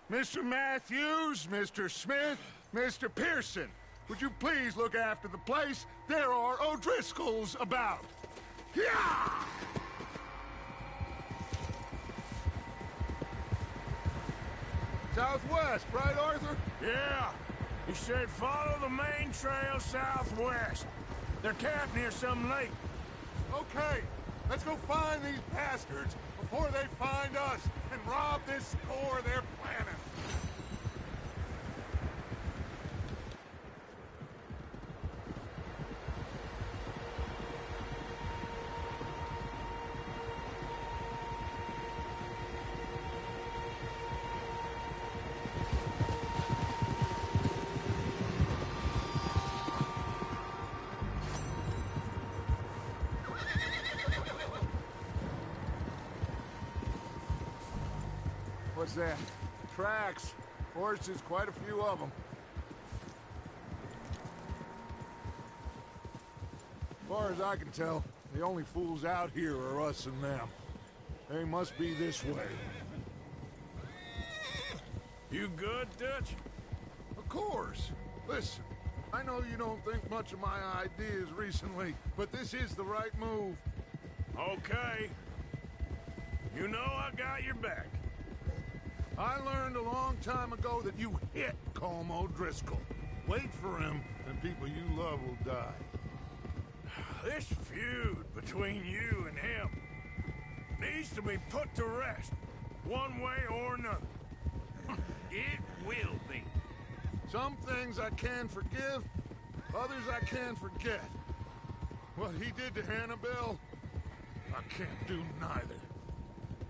Mr. Matthews, Mr. Smith, Mr. Pearson, would you please look after the place? There are O'Driscolls about. Yeah! Southwest, right, Arthur? Yeah. He said follow the main trail southwest. They're camped near some lake. Okay, let's go find these bastards before they find us and rob this core they're planning. What's that? Tracks. Horses, quite a few of them. As far as I can tell, the only fools out here are us and them. They must be this way. You good, Dutch? Of course. Listen, I know you don't think much of my ideas recently, but this is the right move. Okay. You know I got your back. I learned a long time ago that you hit Colm O'Driscoll. Wait for him, and people you love will die. This feud between you and him needs to be put to rest, one way or another. It will be. Some things I can forgive, others I can forget. What he did to Annabelle, I can't do neither.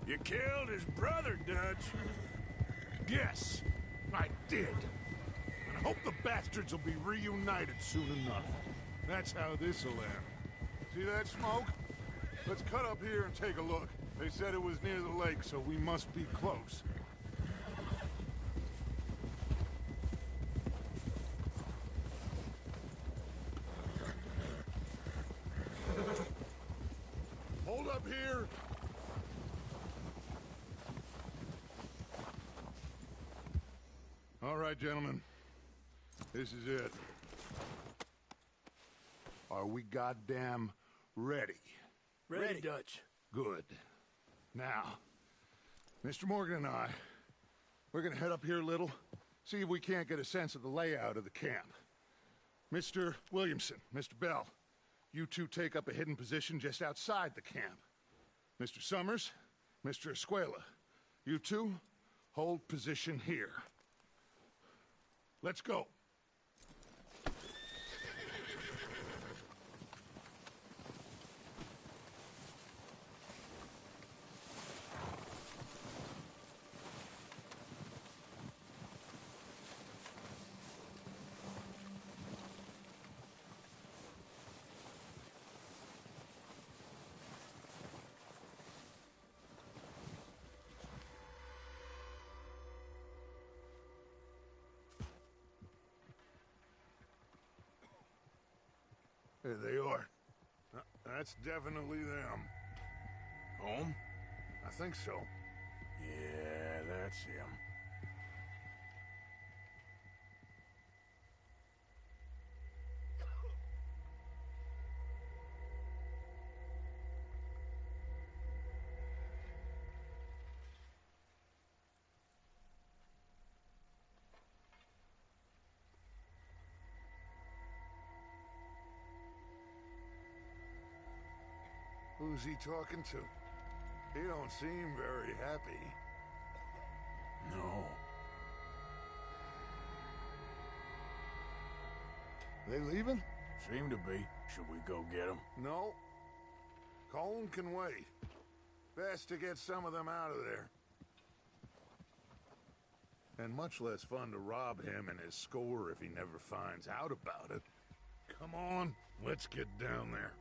You killed his brother, Dutch. Yes, I did. And I hope the bastards will be reunited soon enough. That's how this'll end. See that smoke? Let's cut up here and take a look. They said it was near the lake, so we must be close. Hold up here. All right, gentlemen. This is it. Are we goddamn ready? Ready, Dutch. Good. Now, Mr. Morgan and I, we're gonna head up here a little, see if we can't get a sense of the layout of the camp. Mr. Williamson, Mr. Bell, you two take up a hidden position just outside the camp. Mr. Summers, Mr. Escuela, you two hold position here. Let's go. There they are. That's definitely them. Home? I think so. Yeah, that's him. Who's he talking to? He don't seem very happy. No. They leaving? Seem to be. Should we go get them? No. Colm can wait. Best to get some of them out of there. And much less fun to rob him and his score if he never finds out about it. Come on, let's get down there.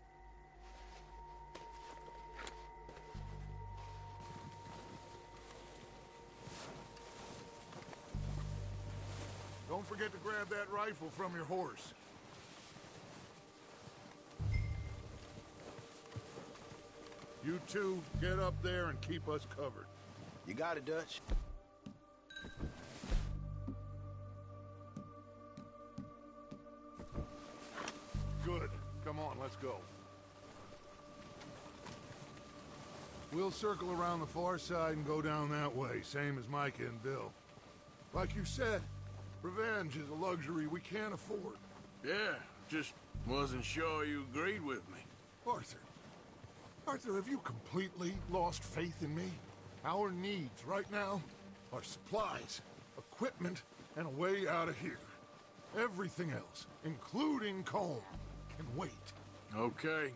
Don't forget to grab that rifle from your horse. You two, get up there and keep us covered. You got it, Dutch. Good. Come on, let's go. We'll circle around the far side and go down that way, same as Micah and Bill. Like you said, revenge is a luxury we can't afford. Yeah, just wasn't sure you agreed with me. Arthur, have you completely lost faith in me? Our needs right now are supplies, equipment, and a way out of here. Everything else, including Colm, can wait. Okay.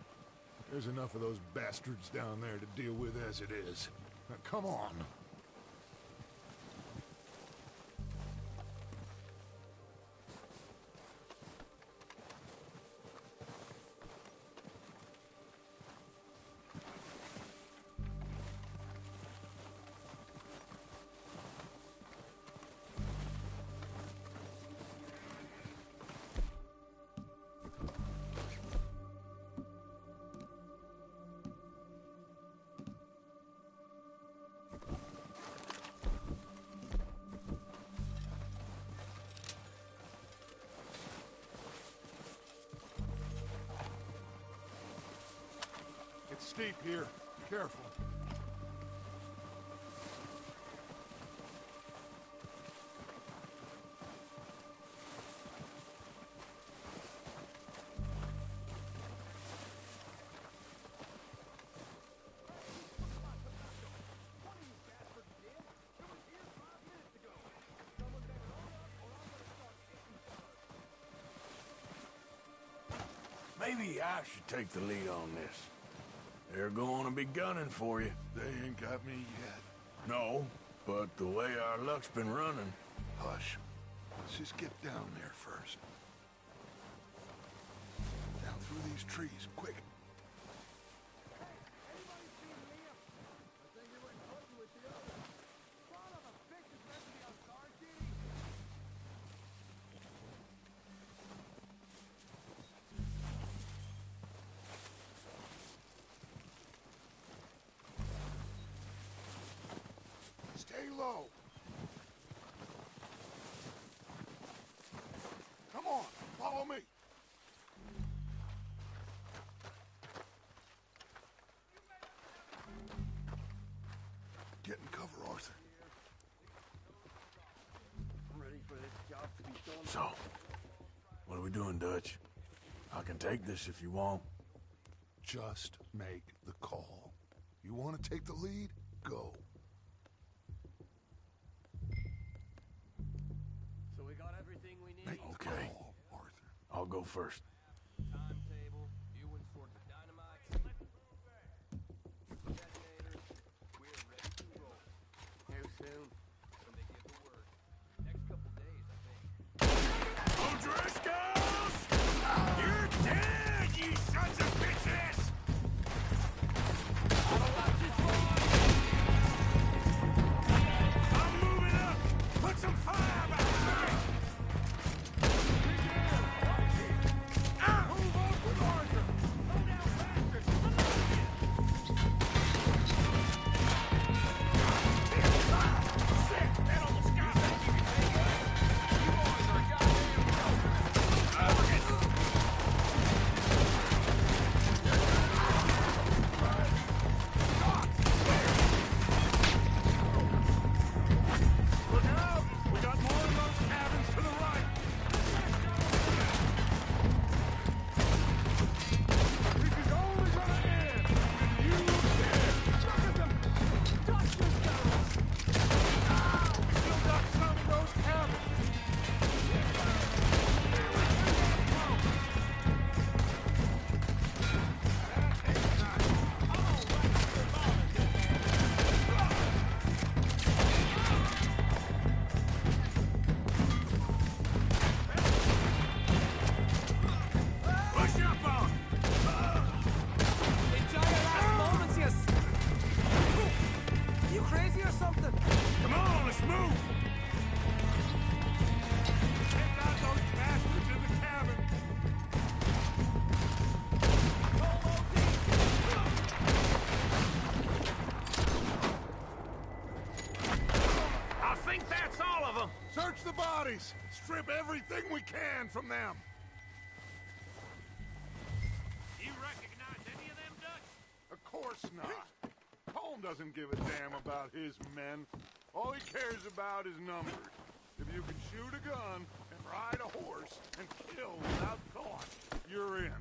There's enough of those bastards down there to deal with as it is. Now, come on. It's steep here. Be careful. Maybe I should take the lead on this. They're going to be gunning for you. They ain't got me yet. No, but the way our luck's been running... Hush. Let's just get down there first. Down through these trees, quick. Stay low. Come on, follow me. Get in cover, Arthur. I'm ready for this job to be done. So, what are we doing, Dutch? I can take this if you want. Just make the call. You want to take the lead? Go. So we got everything we need? Okay. I'll go first. Timetable, new ones for the dynamite. Detonators, we're ready to roll. How soon? When they give the word. Next couple days, I think. O'Driscolls! You're dead, you sons of bitches! I'm moving up! Put some fire behind me! Move up with Arthur! Slow down faster! Shit! That almost got me! You boys are goddamn Look out! We got more of those cabins to the right! This is only gonna end when you dead! Look at them! Touch this guy! Still got some of those cabins! Push up on! Enjoy your last moments, yes. You crazy or something? Come on, let's move! Take out those bastards in the cabin! I think that's all of them! Search the bodies! Strip everything we can from them! You recognize any of them, Dutch? Of course not. Colm doesn't give a damn about his men. All he cares about is numbers. If you can shoot a gun and ride a horse and kill without thought, you're in.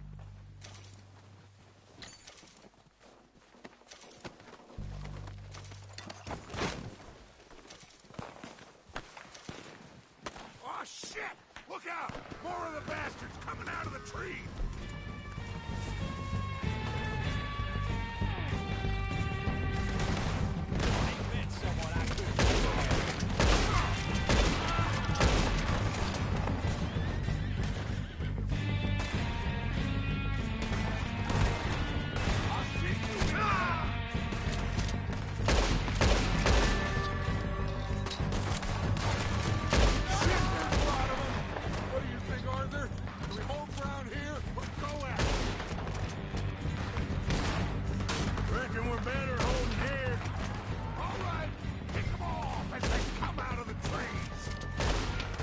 Oh, shit! Look out! More of the bastards coming out of the tree! What do you think, Arthur? Do we hold ground here or go at it? Reckon we're better holding here. All right, pick them off as they come out of the trees.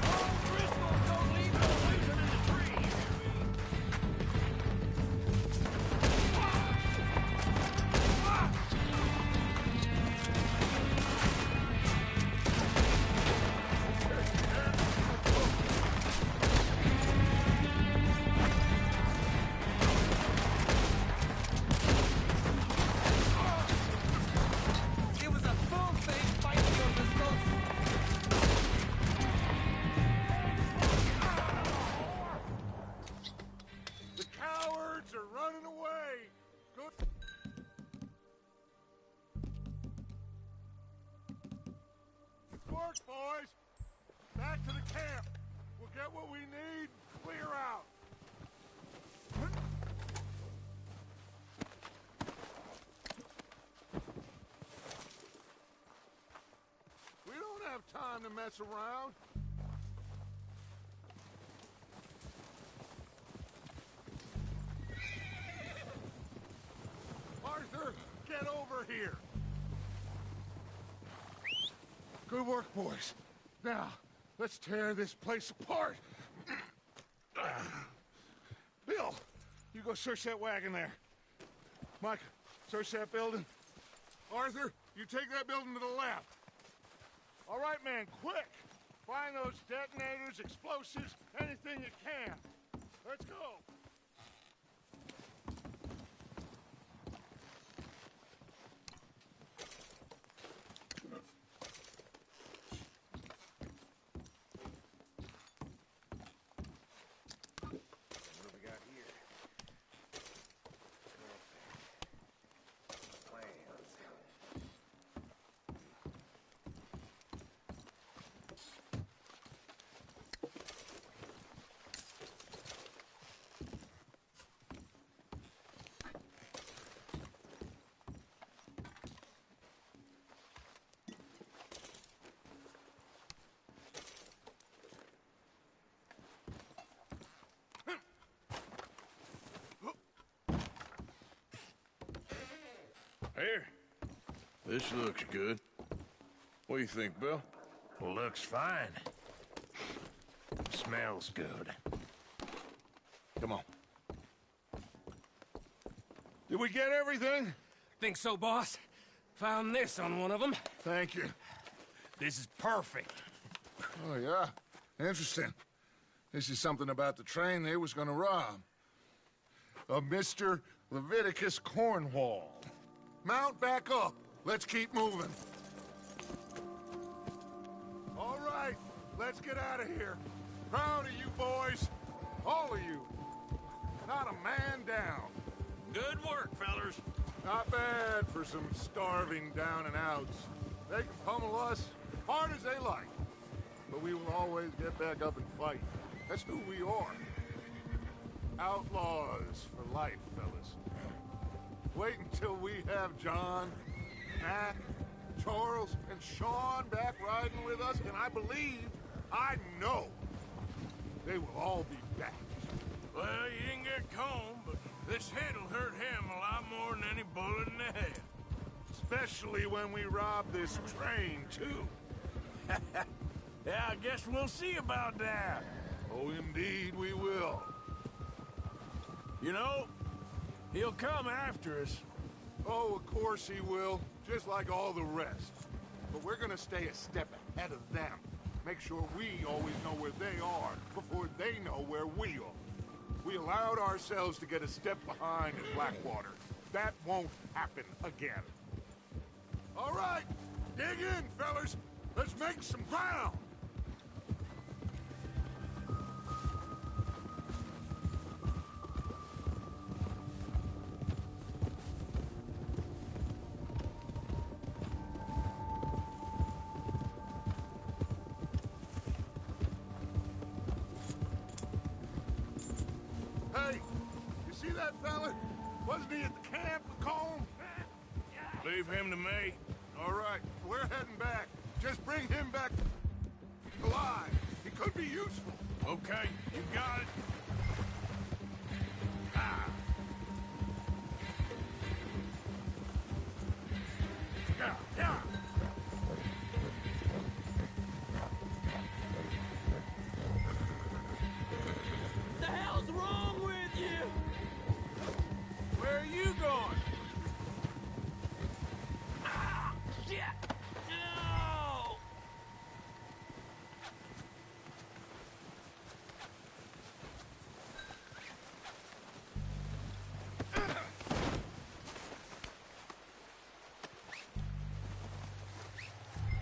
Oh, Driscolls don't leave no poison in the trees. It was a full thing fighting on this coast. The cowards are running away. Good. Work, boys. Back to the camp. We'll get what we need. Clear out. We don't have time to mess around. Arthur, get over here. Good work, boys. Now, let's tear this place apart. Bill, you go search that wagon there. Mike, search that building. Arthur, you take that building to the left. All right, man, quick. Find those detonators, explosives, anything you can. Let's go. Here. This looks good. What do you think, Bill? Looks fine. Smells good. Come on. Did we get everything? Think so, boss. Found this on one of them. Thank you. This is perfect. Oh, yeah? Interesting. This is something about the train they was gonna rob. A Mr. Leviticus Cornwall. Mount back up. Let's keep moving. All right, let's get out of here. Proud of you boys. All of you. Not a man down. Good work, fellers. Not bad for some starving down and outs. They can pummel us hard as they like. But we will always get back up and fight. That's who we are. Outlaws for life, fellas. Wait until we have John, Matt, Charles, and Sean back riding with us, and I know, they will all be back. Well, you didn't get Combe, but this hit'll hurt him a lot more than any bullet in the head. Especially when we rob this train, too. Yeah, I guess we'll see about that. Oh, indeed we will. You know, he'll come after us. Oh, of course he will, just like all the rest. But we're gonna stay a step ahead of them. Make sure we always know where they are before they know where we are. We allowed ourselves to get a step behind in Blackwater. That won't happen again. All right, dig in, fellas. Let's make some ground. Hey, you see that fella? Wasn't he at the camp with Colm? Leave him to me. All right, we're heading back. Just bring him back alive. He could be useful. Okay, you got it. Ah. Yeah, yeah. The hell's wrong with you? Where are you going? Ah, shit! No!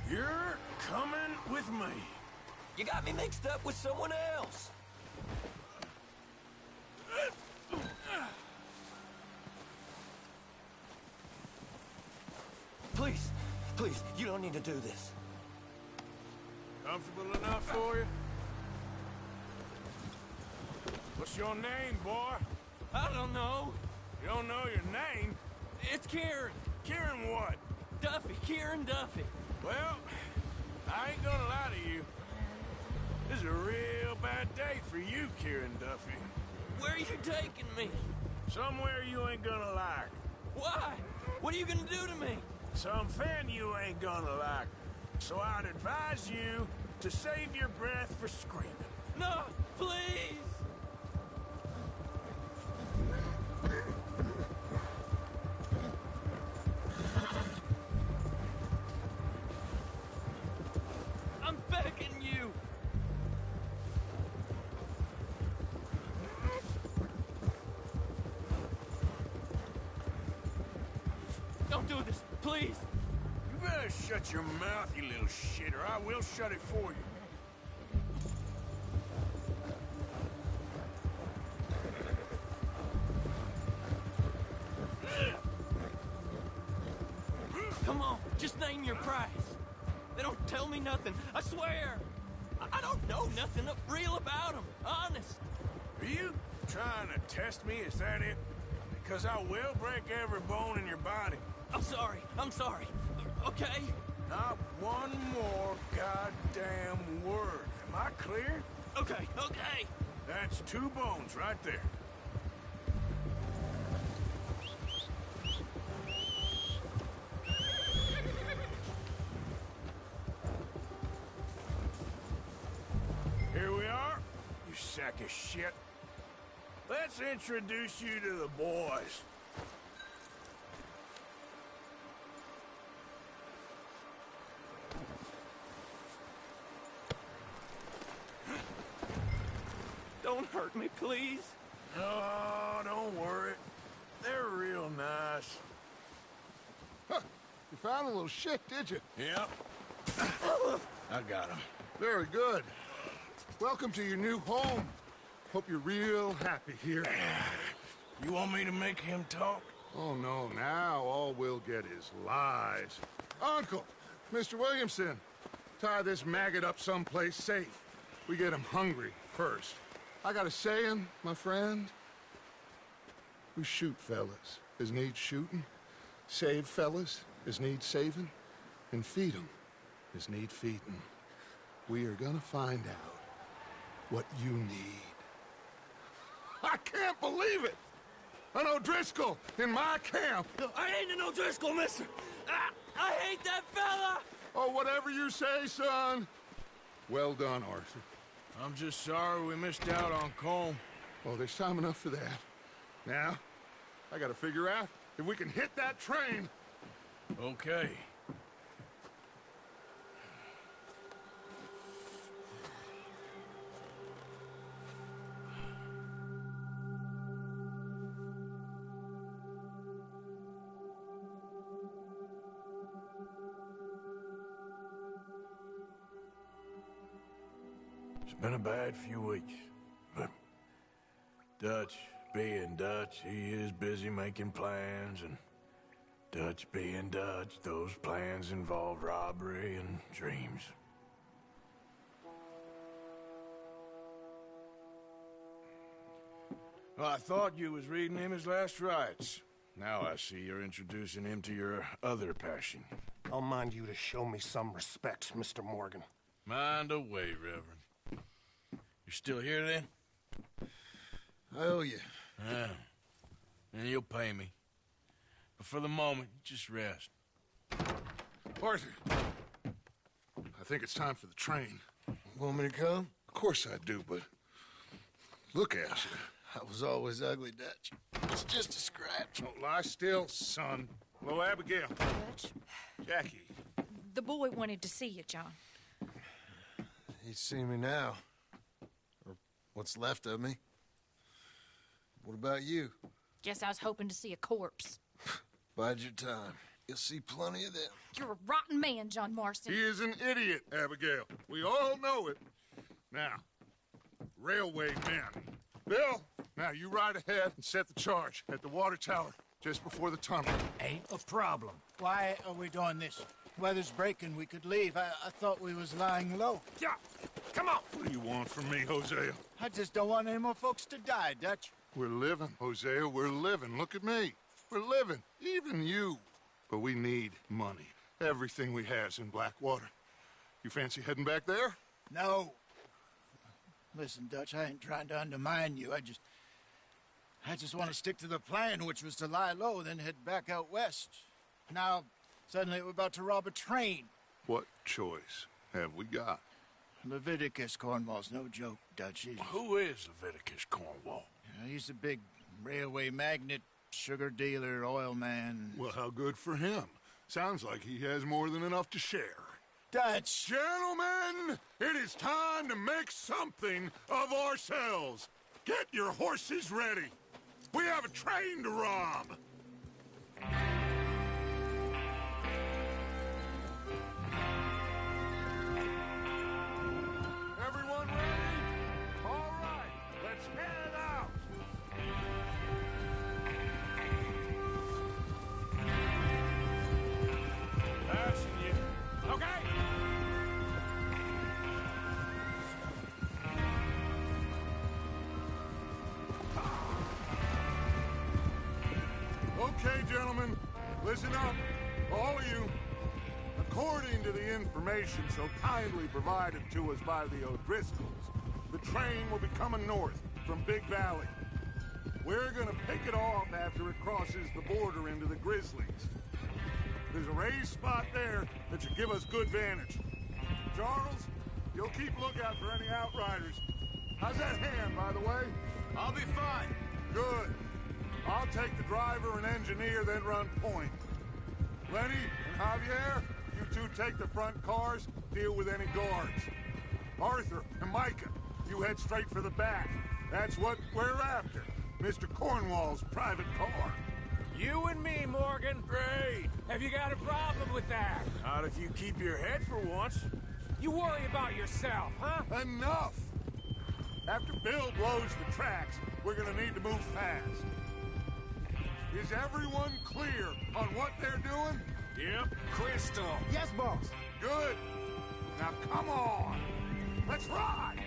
You're coming with me. You got me mixed up with someone else. Please, you don't need to do this. Comfortable enough for you? What's your name, boy? I don't know. You don't know your name? It's Kieran. Kieran what? Duffy, Kieran Duffy. Well, I ain't gonna lie to you. This is a real bad day for you, Kieran Duffy. Where are you taking me? Somewhere you ain't gonna like. Why? What are you gonna do to me? Something you ain't gonna like. So I'd advise you to save your breath for screaming. No, please! I'm begging you! Don't do this, please! You better shut your mouth, you little shit, or I will shut it for you. Come on, just name your price. They don't tell me nothing, I swear. I don't know nothing real about them, honest. Are you trying to test me? Is that it? Because I will break every bone in your body. I'm sorry. Okay? Not one more goddamn word. Am I clear? Okay. That's 2 bones right there. sack of shit. Let's introduce you to the boys. Don't hurt me, please. Oh, don't worry. They're real nice. Huh. You found a little shit, did you? Yep. I got him. Very good. Welcome to your new home. Hope you're real happy here. You want me to make him talk? Oh, no. Now all we'll get is lies. Uncle, Mr. Williamson, tie this maggot up someplace safe. We get him hungry first. I got a saying, my friend. We shoot fellas as need shooting, save fellas as need saving, and feed 'em as need feeding. We are gonna find out what you need. I can't believe it! An O'Driscoll in my camp! I ain't an O'Driscoll, mister! I hate that fella! Oh, whatever you say, son. Well done, Arthur. I'm just sorry we missed out on Colm. Oh, there's time enough for that. Now, I gotta figure out if we can hit that train. Okay. It's been a bad few weeks, but Dutch being Dutch, he is busy making plans, and Dutch being Dutch, those plans involve robbery and dreams. Well, I thought you was reading him his last rites. Now I see you're introducing him to your other passion. I'll mind you to show me some respect, Mr. Morgan. Mind away, Reverend. You still here, then? I owe you. Yeah. And you'll pay me. But for the moment, just rest. Arthur, I think it's time for the train. Want me to come? Of course I do, but look at you. I was always ugly, Dutch. It's just a scratch. Don't lie still, son. Hello, Abigail. Dutch, Jackie. the boy wanted to see you, John. He's seen me now. Or what's left of me. What about you? Guess I was hoping to see a corpse. Bide your time. You'll see plenty of them. You're a rotten man, John Marston. He is an idiot, Abigail. We all know it. Now, railway men. Bill, now you ride ahead and set the charge at the water tower just before the tunnel. Ain't a problem. Why are we doing this? Weather's breaking. We could leave. I thought we was lying low. Yeah, come on. What do you want from me, Hosea? I just don't want any more folks to die, Dutch. We're living, Hosea. We're living. Look at me. We're living. Even you. But we need money. Everything we has in Blackwater. You fancy heading back there? No. Listen, Dutch, I ain't trying to undermine you. I just want to stick to the plan, which was to lie low, then head back out west. Now, suddenly we're about to rob a train. What choice have we got? Leviticus Cornwall's no joke, Dutch. Who is Leviticus Cornwall? He's a big railway magnate, sugar dealer, oil man. Well, how good for him. Sounds like he has more than enough to share. Dutch! Gentlemen, it is time to make something of ourselves. Get your horses ready. We have a train to rob. Everyone ready? All right, let's head out. Passing you. Okay. Okay, gentlemen, listen up, all of you. According to the information so kindly provided to us by the O'Driscolls, the train will be coming north from Big Valley. We're gonna pick it off after it crosses the border into the Grizzlies. There's a raised spot there that should give us good vantage. Charles, you'll keep lookout for any outriders. How's that hand, by the way? I'll be fine. Good. I'll take the driver and engineer, then run point. Lenny and Javier, you two take the front cars, deal with any guards. Arthur and Micah, you head straight for the back. That's what we're after. Mr. Cornwall's private car. You and me, Morgan. Great. Have you got a problem with that? Not if you keep your head for once. You worry about yourself, huh? Enough! After Bill blows the tracks, we're gonna need to move fast. Is everyone clear on what they're doing? Yep. Crystal. Yes, boss. Good. Now come on. Let's ride!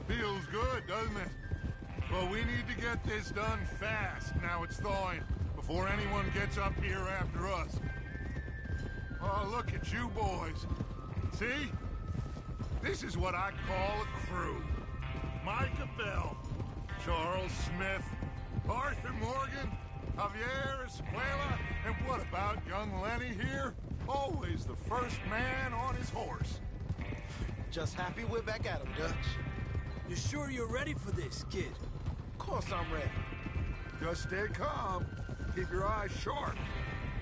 Feels good, doesn't it? Well, we need to get this done fast, now it's thawing, before anyone gets up here after us. Oh, look at you boys. See? This is what I call a crew. Micah Bell, Charles Smith, Arthur Morgan, Javier Escuela, and what about young Lenny here? Always the first man on his horse. Just happy we're back at him, Dutch. You sure you're ready for this, kid? Of course I'm ready. Just stay calm. Keep your eyes sharp.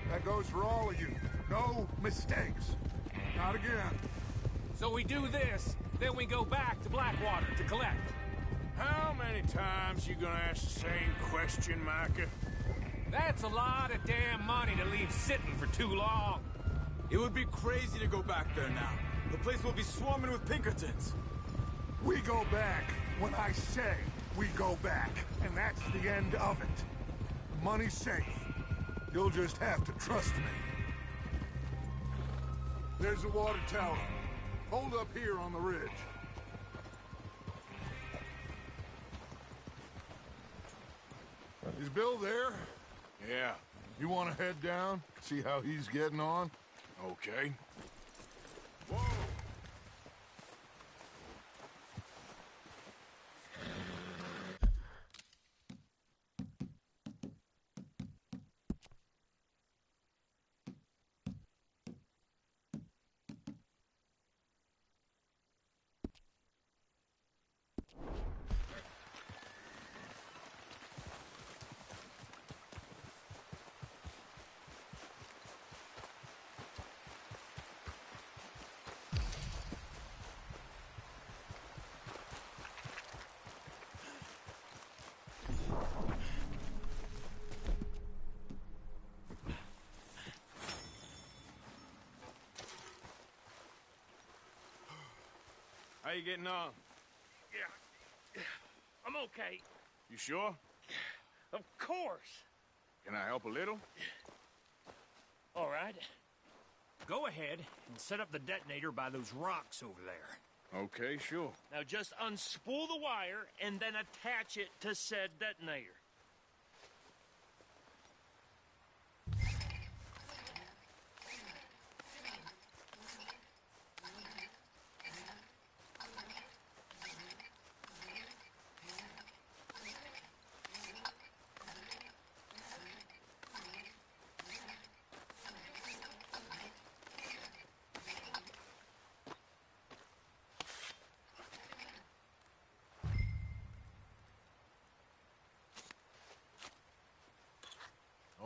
That goes for all of you. No mistakes. Not again. So we do this, then we go back to Blackwater to collect. How many times you gonna ask the same question, Micah? That's a lot of damn money to leave sitting for too long. It would be crazy to go back there now. The place will be swarming with Pinkertons. We go back when I say we go back, and that's the end of it. The money's safe. You'll just have to trust me. There's the water tower. Hold up here on the ridge. Is Bill there? Yeah. You want to head down? See how he's getting on? Okay. Whoa! How you getting on? Yeah. I'm okay. You sure? Of course. Can I help a little? All right. Go ahead and set up the detonator by those rocks over there. Okay, sure. Now just unspool the wire and then attach it to said detonator.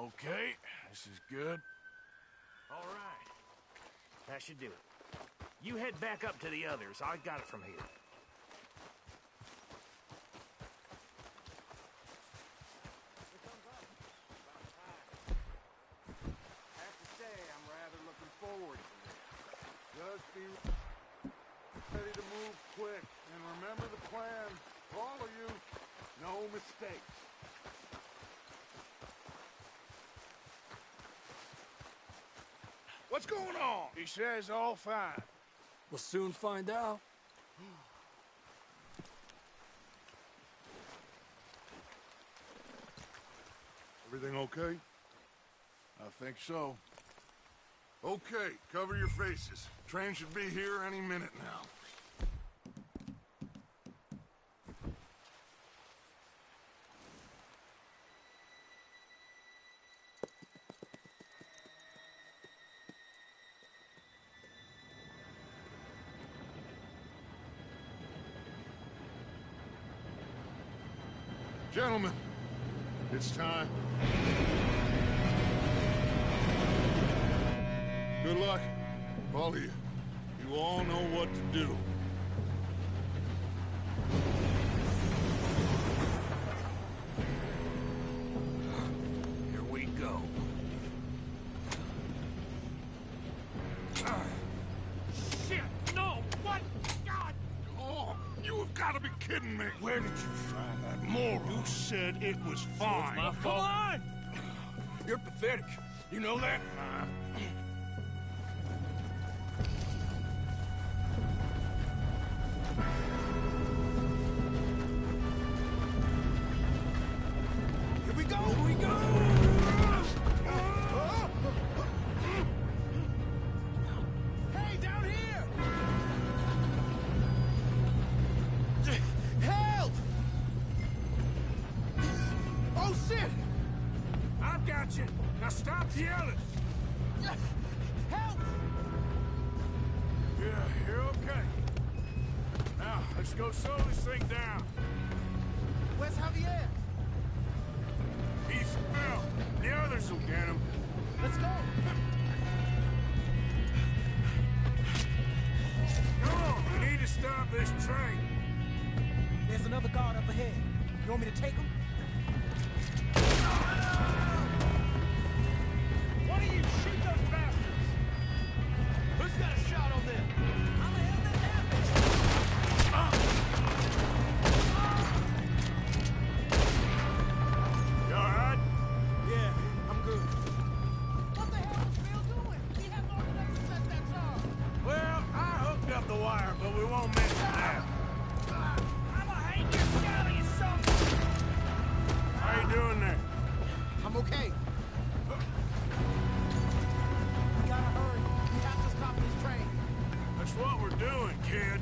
Okay, this is good. All right. That should do it. You head back up to the others. I got it from here. I have to say, I'm rather looking forward to this. Just be ready to move quick. And remember the plan. For all of you, no mistakes. What's going on? He says all fine. We'll soon find out. Everything okay? I think so. Okay, cover your faces. Train should be here any minute now. Gentlemen, it's time. Good luck, all of you. You all know what to do. Here we go. Shit! No! What? God! Oh, you have got to be kidding me! Where did you find that moron? You said it was fine. It's my fault. Come on! You're pathetic. You know that? Here we go! Here we go! Hey, down here! Help! Oh, shit! I've got you. Now stop yelling. Help! Yeah, you're okay. Now, let's go slow this thing down. Where's Javier? He's fell. The others will get him. Let's go! Come on, we need to stop this train. There's another guard up ahead. You want me to take him? Why don't you shoot those bastards? Who's got a shot on them? How the hell did that happen? You all right? Yeah, I'm good. What the hell is Bill doing? He had long enough to set that charge. Well, I hooked up the wire, but we won't mention that. I'ma hang your scally, you son! How you doing there? I'm okay. We gotta hurry. We have to stop this train. That's what we're doing, kid.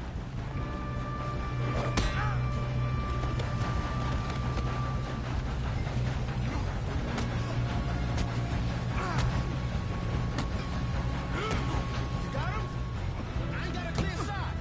You got him? I ain't got a clear shot.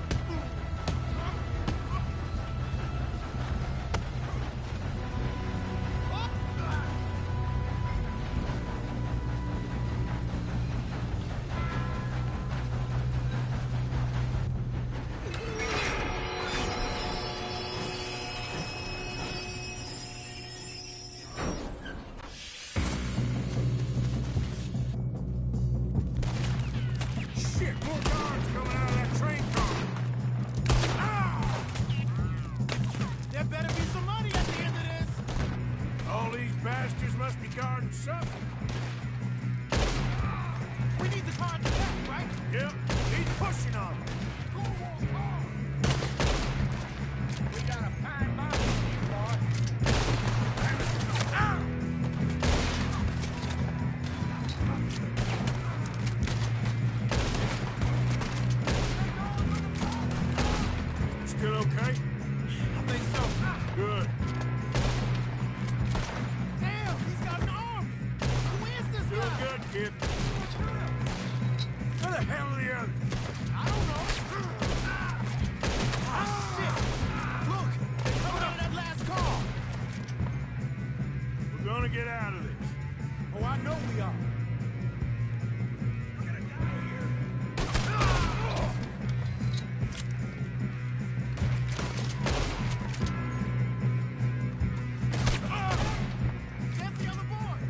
Shit, more guards coming out of that train car. Ah! There better be some money at the end of this. All these bastards must be guarding something. We need the car at the back, right? Yep, he's pushing on them. We got a fine mountain here, boy. Ah! Still okay? I think so. Good. Damn, he's got an arm. Who is this Still guy? good, kid. Where the hell are the others? I don't know. Ah, shit. Look, they're coming out of that last car. We're gonna get out of this. Oh, I know we are. There's the other boys.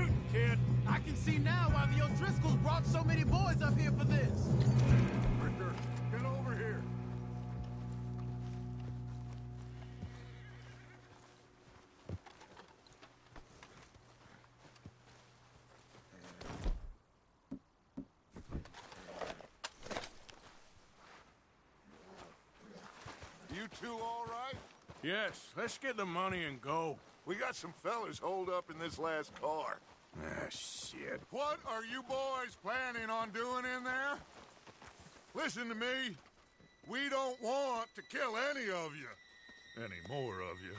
shooting, kid. I can see now why the O'Driscolls brought so many boys up here for this. Richter, get over here. You two all right? Yes, let's get the money and go. We got some fellas holed up in this last car. Ah, shit. What are you boys planning on doing in there? Listen to me. We don't want to kill any of you. Any more of you.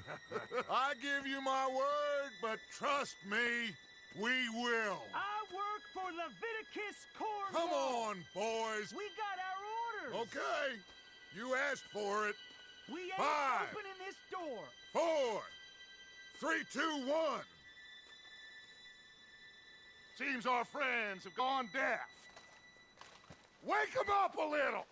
I give you my word, but trust me, we will. I work for Leviticus Corps. Come on, boys. We got our orders. Okay. You asked for it. We ain't 5, opening this door. 4, 3, 2, 1. Seems our friends have gone deaf. Wake them up a little.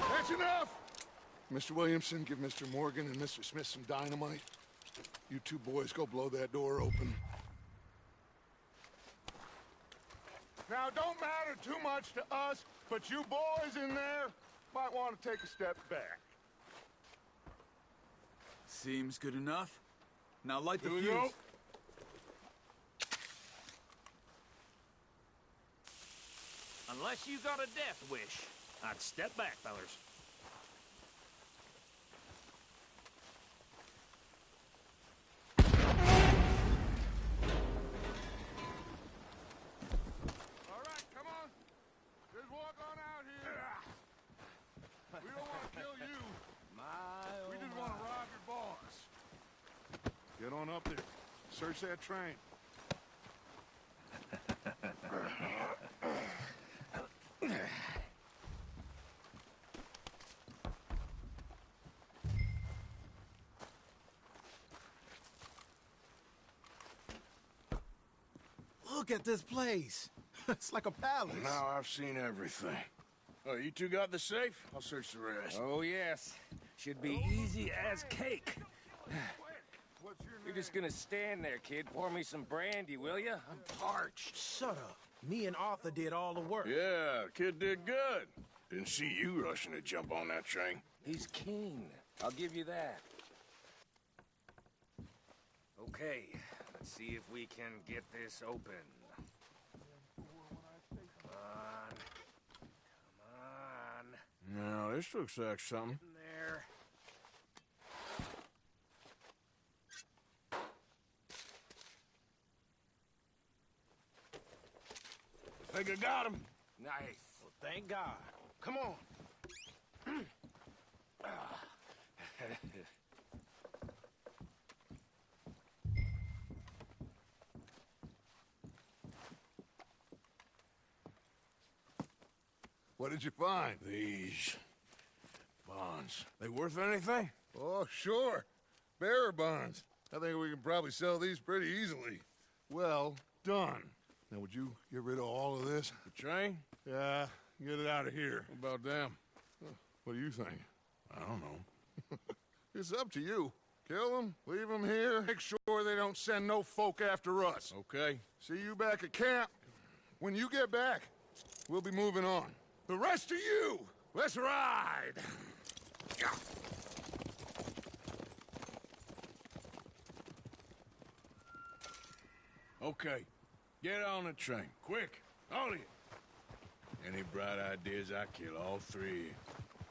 That's enough. Mr. Williamson, give Mr. Morgan and Mr. Smith some dynamite. You two boys go blow that door open. Now, don't matter too much to us, but you boys in there might want to take a step back. Seems good enough. Now light the Here we fuse. go. Unless you got a death wish, I'd step back, fellers. All right, come on. Just walk on out here. We don't want to kill you. We just want to rob your boss. Get on up there. Search that train. Look at this place. It's like a palace. Now I've seen everything. Oh, you two got the safe? I'll search the rest. Oh, yes. Should be easy as cake. You're just gonna stand there, kid. Pour me some brandy, will you? I'm parched. Shut up. Me and Arthur did all the work. Yeah, the kid did good. Didn't see you rushing to jump on that train. He's keen. I'll give you that. Okay, let's see if we can get this open. Come on. Come on. Now, this looks like something. There. Think I got him. Nice. Well, thank God. Come on. What did you find? These bonds. They worth anything? Oh, sure. Bearer bonds. I think we can probably sell these pretty easily. Well done. Now, would you get rid of all of this? The train? Yeah, get it out of here. What about them? What do you think? I don't know. It's up to you. Kill them, leave them here. Make sure they don't send no folk after us. Okay. See you back at camp. When you get back, we'll be moving on. The rest of you, let's ride! Okay. Get on the train. Quick. All of you. Any bright ideas, I kill all three.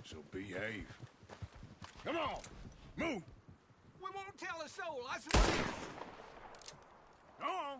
So behave. Come on. Move. We won't tell a soul, I swear. Go on.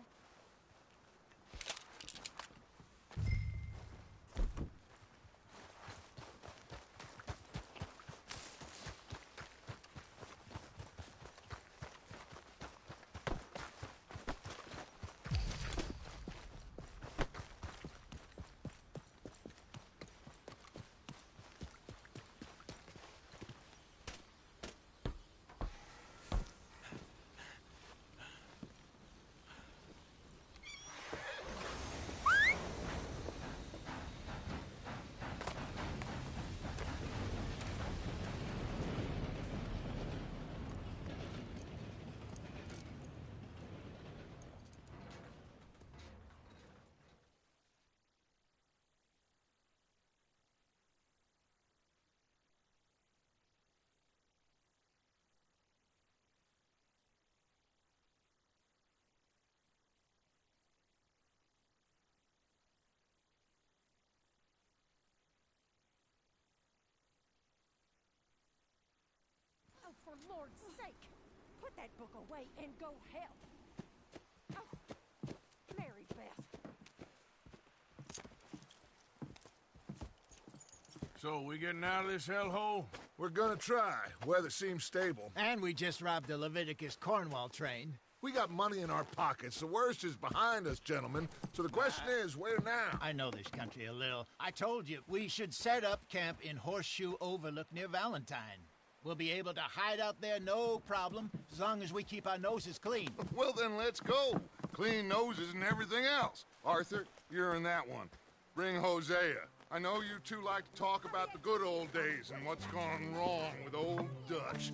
for Lord's sake, put that book away and go help. Oh, Mary Beth. So, we getting out of this hellhole? We're gonna try. Weather seems stable. And we just robbed the Leviticus Cornwall train. We got money in our pockets. The worst is behind us, gentlemen. So the question is, where now? I know this country a little. I told you, we should set up camp in Horseshoe Overlook near Valentine. We'll be able to hide out there, no problem, as long as we keep our noses clean. Well, then let's go. Clean noses and everything else. Arthur, you're in that one. Bring Hosea. I know you two like to talk about the good old days and what's gone wrong with old Dutch.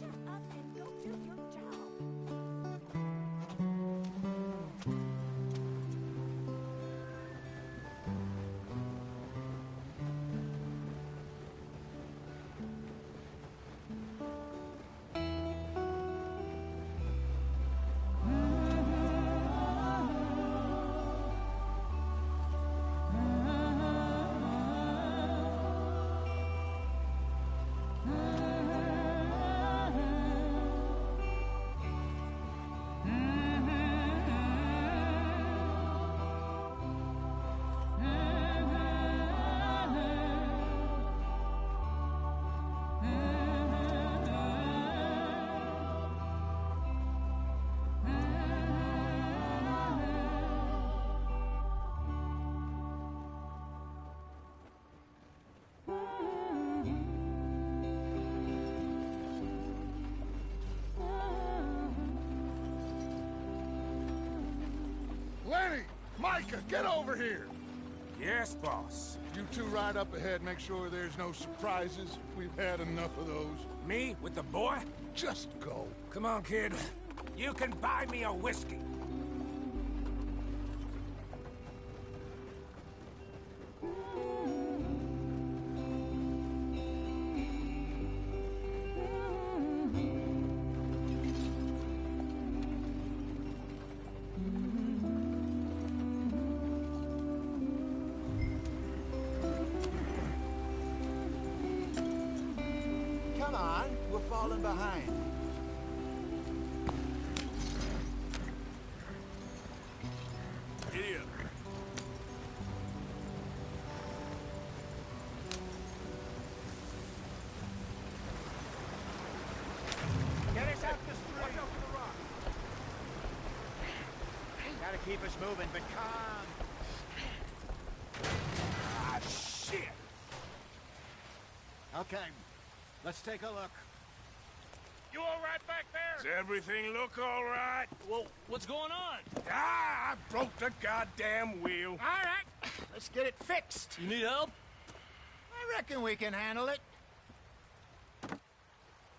Lenny! Micah, get over here! Yes, boss. You two ride up ahead, make sure there's no surprises. We've had enough of those. Me? With the boy? Just go. Come on, kid. You can buy me a whiskey. Come on, we're falling behind. Giddy up. Get us out the street. Watch out for the rock. Gotta keep us moving, but calm. Ah, shit! Okay, let's take a look. You all right back there? Does everything look all right? Well, what's going on? Ah, I broke the goddamn wheel. All right, let's get it fixed. You need help? I reckon we can handle it. All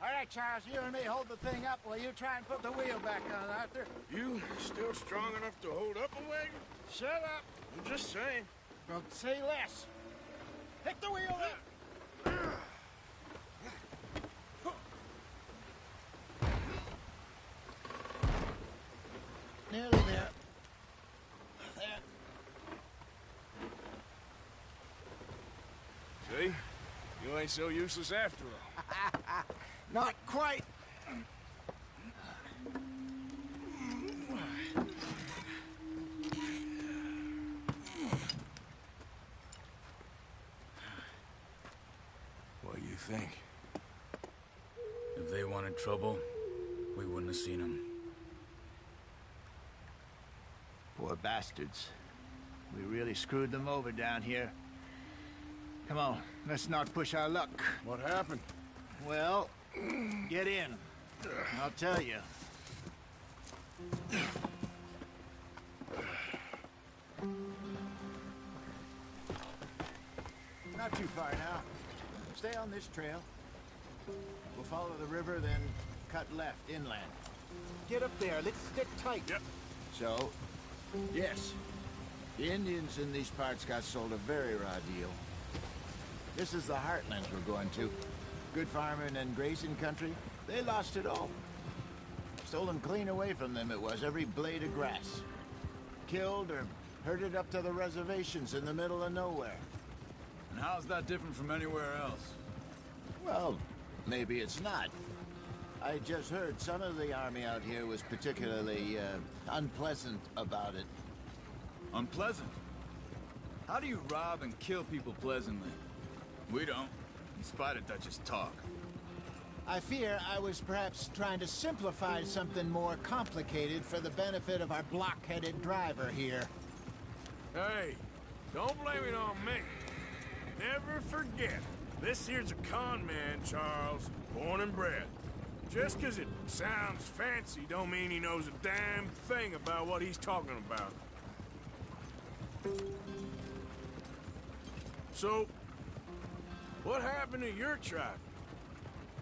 right, Charles, you and me hold the thing up while you try and put the wheel back on, Arthur. You still strong enough to hold up a wagon? Shut up. I'm just saying. Don't say less. Pick the wheel up. Nearly there. There. See? You ain't so useless after all. Not quite. What do you think? If they wanted trouble, we wouldn't have seen them. Poor bastards. We really screwed them over down here. Come on, let's not push our luck. What happened? Well, get in. I'll tell you. Not too far now. Stay on this trail. We'll follow the river, then cut left inland. Get up there. Let's stick tight. Yep. So, yes, the Indians in these parts got sold a very raw deal. This is the heartlands we're going to. Good farming and grazing country. They lost it all. Stolen clean away from them it was, every blade of grass. Killed or herded up to the reservations in the middle of nowhere. And how's that different from anywhere else? Well, maybe it's not. I just heard some of the army out here was particularly, unpleasant about it. Unpleasant? How do you rob and kill people pleasantly? We don't, in spite of Dutch's talk. I fear I was perhaps trying to simplify something more complicated for the benefit of our block-headed driver here. Hey, don't blame it on me. Never forget, this here's a con man, Charles, born and bred. Just 'cause it sounds fancy don't mean he knows a damn thing about what he's talking about. So, what happened to your tribe?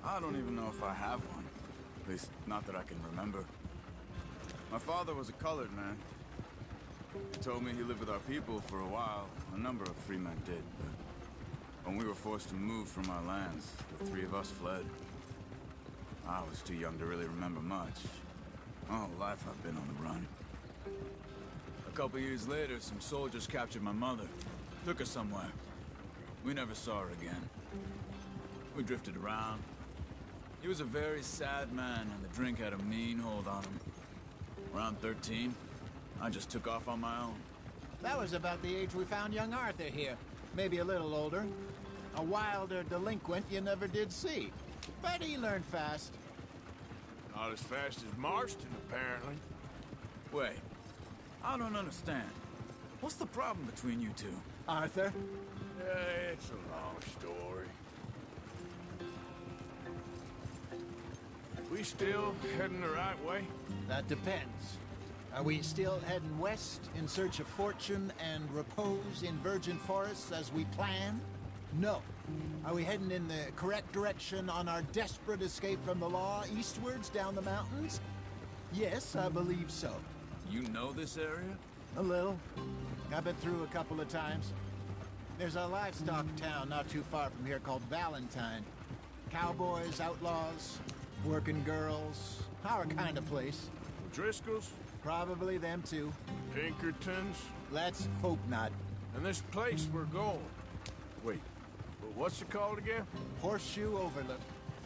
I don't even know if I have one. At least, not that I can remember. My father was a colored man. He told me he lived with our people for a while. A number of free men did, but when we were forced to move from our lands, the three of us fled. I was too young to really remember much. My whole life I've been on the run. A couple years later, some soldiers captured my mother. Took her somewhere. We never saw her again. We drifted around. He was a very sad man, and the drink had a mean hold on him. Around 13, I just took off on my own. That was about the age we found young Arthur here. Maybe a little older. A wilder delinquent you never did see. But he learned fast. Not as fast as Marston, apparently. Wait, I don't understand. What's the problem between you two? Arthur? It's a long story. We still heading the right way? That depends. Are we still heading west in search of fortune and repose in virgin forests as we planned? No. Are we heading in the correct direction on our desperate escape from the law eastwards down the mountains? Yes, I believe so. You know this area? A little. I've been through a couple of times. There's a livestock town not too far from here called Valentine. Cowboys, outlaws, working girls, our kind of place. Driscolls? Probably them too. Pinkertons? Let's hope not. And this place we're going. Wait, but what's it called again? Horseshoe Overlook.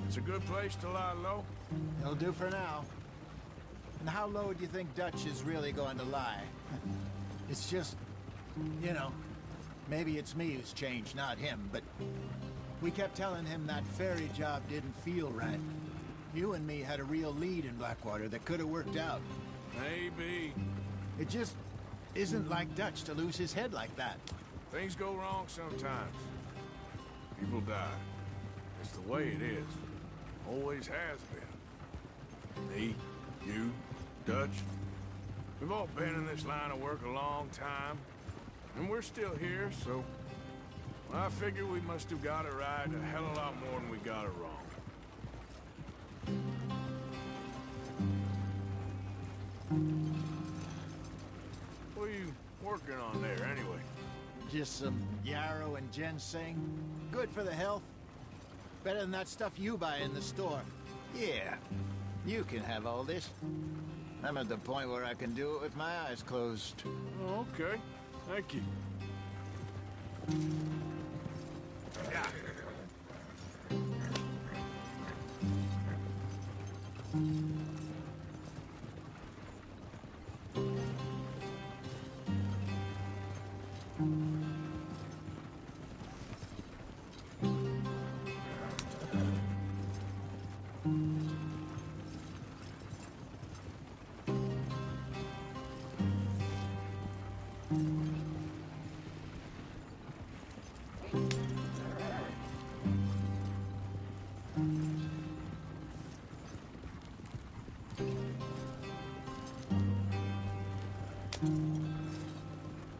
It's a good place to lie low? It'll do for now. And how low do you think Dutch is really going to lie? It's just, you know, maybe it's me who's changed, not him, but we kept telling him that ferry job didn't feel right. You and me had a real lead in Blackwater that could have worked out. Maybe. It just isn't like Dutch to lose his head like that. Things go wrong sometimes. People die. It's the way it is. Always has been. Me, you, Dutch. We've all been in this line of work a long time. And we're still here, so... I figure we must have got it right a hell of a lot more than we got it wrong. What are you working on there, anyway? Just some yarrow and ginseng. Good for the health. Better than that stuff you buy in the store. Yeah, you can have all this. I'm at the point where I can do it with my eyes closed. Oh, okay. Thank you. Yeah.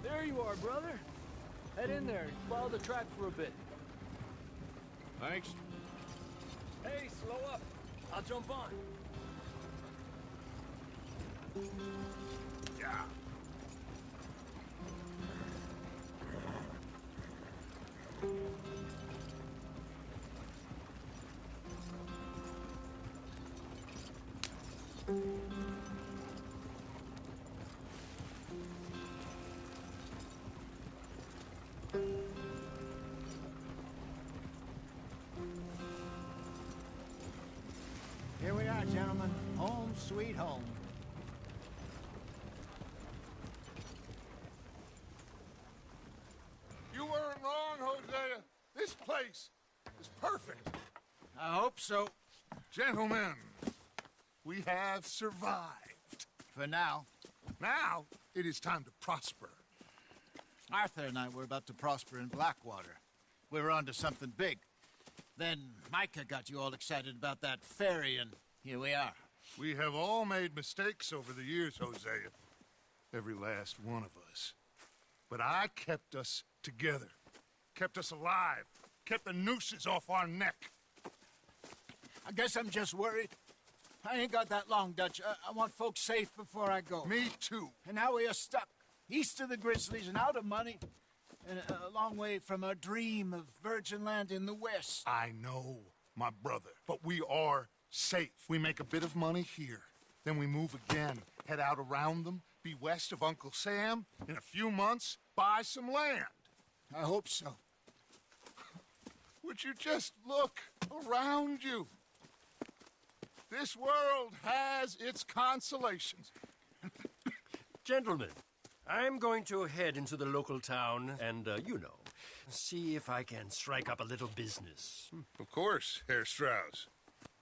There you are, brother. Head in there and follow the track for a bit. Thanks. Hey, slow up. I'll jump on. Yeah. Here we right, gentlemen. Home sweet home. You weren't wrong, Hosea. This place is perfect. I hope so. Gentlemen, we have survived. For now. Now, it is time to prosper. Arthur and I were about to prosper in Blackwater. We were onto something big. Then Micah got you all excited about that ferry, and here we are. We have all made mistakes over the years, Hosea. Every last one of us. But I kept us together. Kept us alive. Kept the nooses off our neck. I guess I'm just worried. I ain't got that long, Dutch. I want folks safe before I go. Me too. And now we are stuck. East of the Grizzlies and out of money. And a long way from our dream of virgin land in the west. I know, my brother. But we are safe. We make a bit of money here. Then we move again. Head out around them. Be west of Uncle Sam. In a few months, buy some land. I hope so. Would you just look around you? This world has its consolations. Gentlemen, I'm going to head into the local town and, see if I can strike up a little business. Of course, Herr Strauss.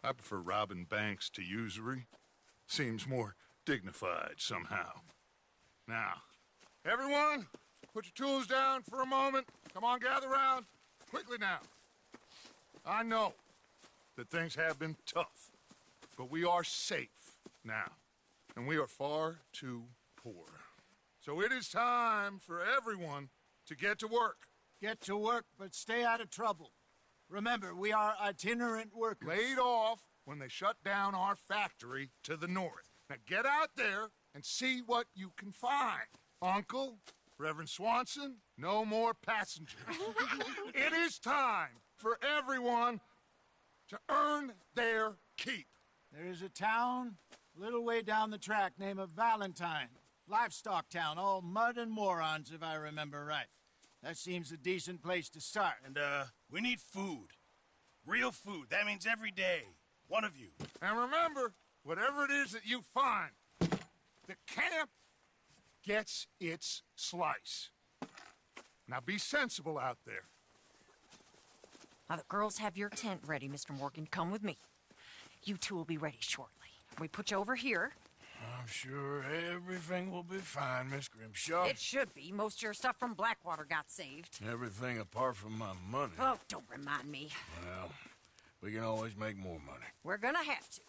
I prefer robbing banks to usury. Seems more dignified somehow. Now, everyone, put your tools down for a moment. Come on, gather round. Quickly now. I know that things have been tough, but we are safe now, and we are far too poor. So it is time for everyone to get to work. Get to work, but stay out of trouble. Remember, we are itinerant workers. Laid off when they shut down our factory to the north. Now get out there and see what you can find. Uncle, Reverend Swanson, no more passengers. It is time for everyone to earn their keep. There is a town a little way down the track named Valentine. Livestock town, all mud and morons, if I remember right. That seems a decent place to start. And, we need food. Real food. That means every day. One of you. And remember, whatever it is that you find, the camp gets its slice. Now be sensible out there. Now, the girls have your tent ready, Mr. Morgan. Come with me. You two will be ready shortly. We put you over here. I'm sure everything will be fine, Miss Grimshaw. It should be. Most of your stuff from Blackwater got saved. Everything apart from my money. Oh, don't remind me. Well, we can always make more money. We're gonna have to.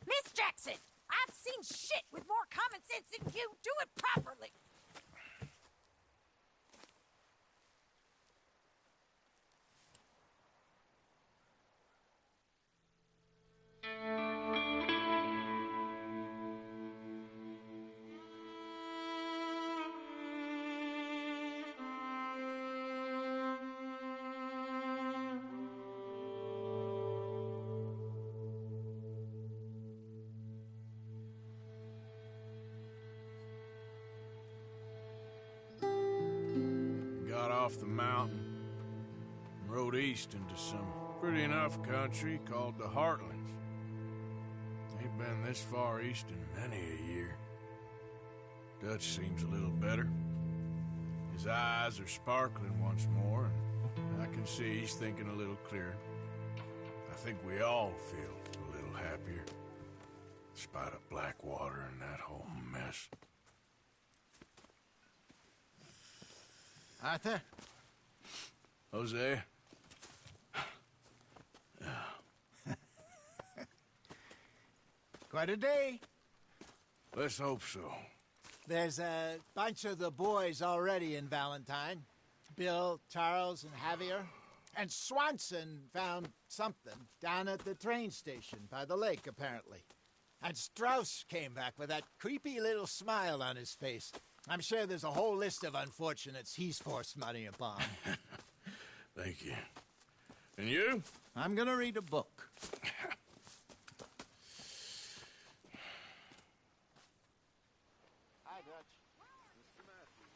Miss Jackson, I've seen shit with more common sense than you. Do it properly. Got off the mountain and rode east into some pretty enough country called the Heartlands. Ain't been this far east in many a year. Dutch seems a little better. His eyes are sparkling once more, and I can see he's thinking a little clearer. I think we all feel a little happier, in spite of Blackwater and that whole mess. Arthur? Jose? Quite a day. Let's hope so. There's a bunch of the boys already in Valentine. Bill, Charles, and Javier. And Swanson found something down at the train station by the lake, apparently. And Strauss came back with that creepy little smile on his face. I'm sure there's a whole list of unfortunates he's forced money upon. Thank you. And you? I'm gonna read a book. Hi, Dutch. Mr. Matthews.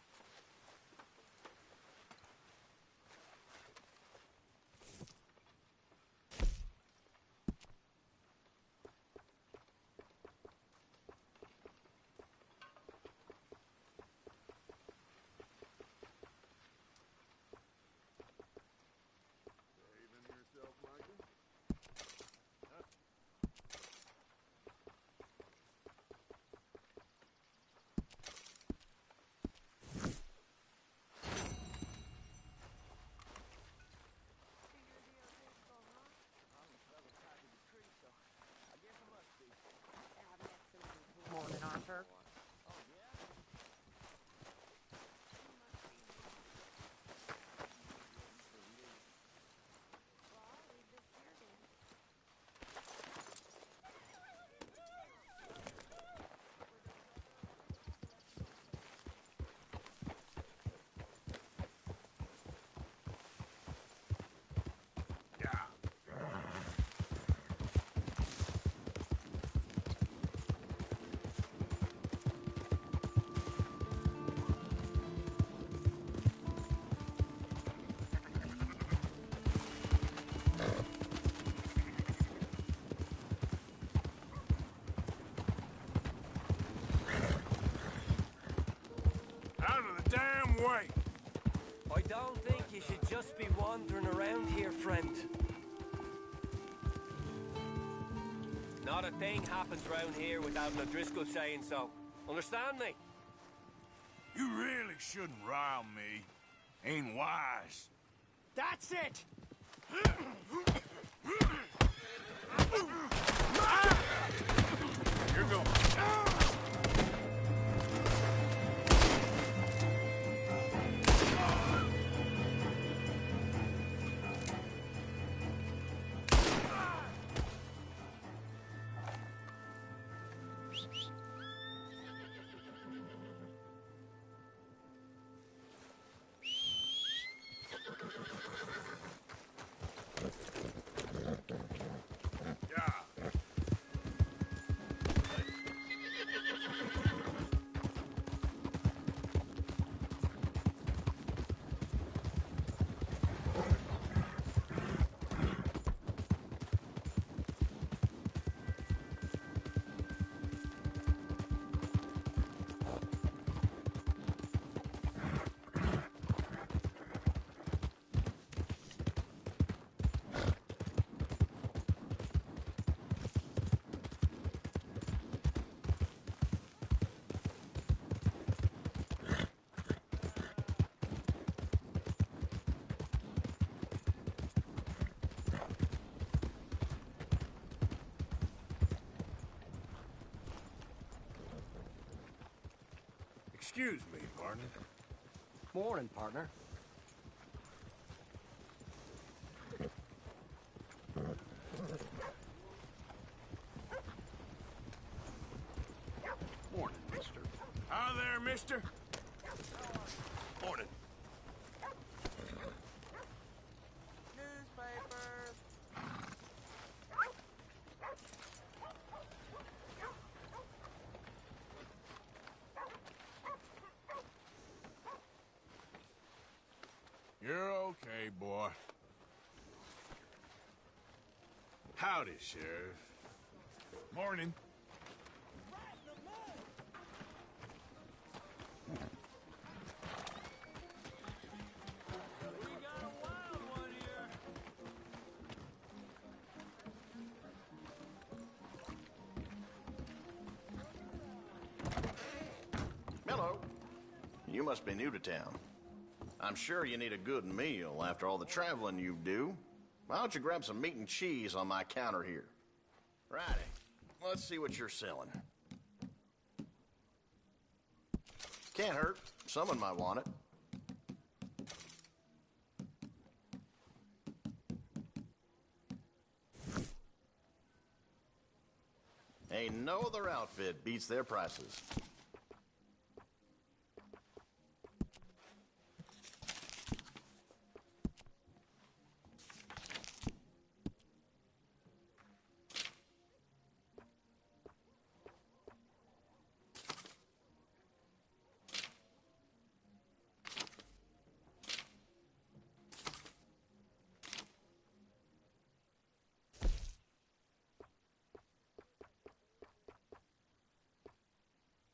don't think you should just be wandering around here, friend. Not a thing happens around here without an O'Driscoll saying so. Understand me? You really shouldn't rile me. Ain't wise. That's it! You're going. Excuse me, partner. Morning, partner. Morning, mister. Hi there, mister. Morning. Newspapers. You're okay, boy. Howdy, Sheriff. Morning. Hello. You must be new to town. I'm sure you need a good meal after all the traveling you do. Why don't you grab some meat and cheese on my counter here? Righty. Let's see what you're selling. Can't hurt. Someone might want it. Ain't no other outfit beats their prices.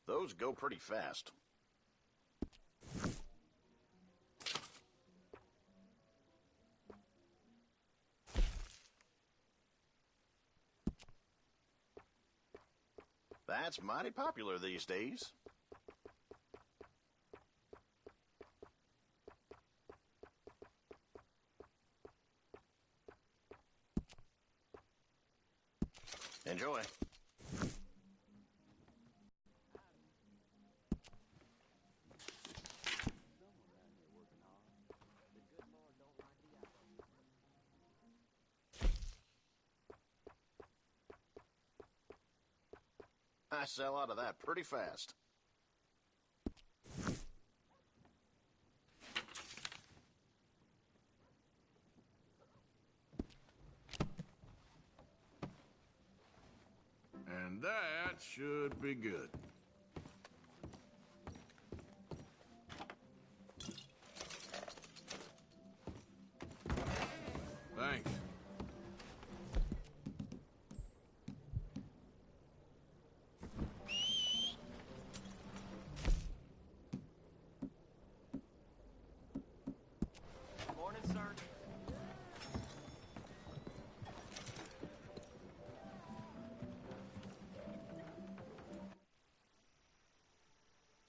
Those go pretty fast. That's mighty popular these days. Enjoy. I sell out of that pretty fast. And that should be good.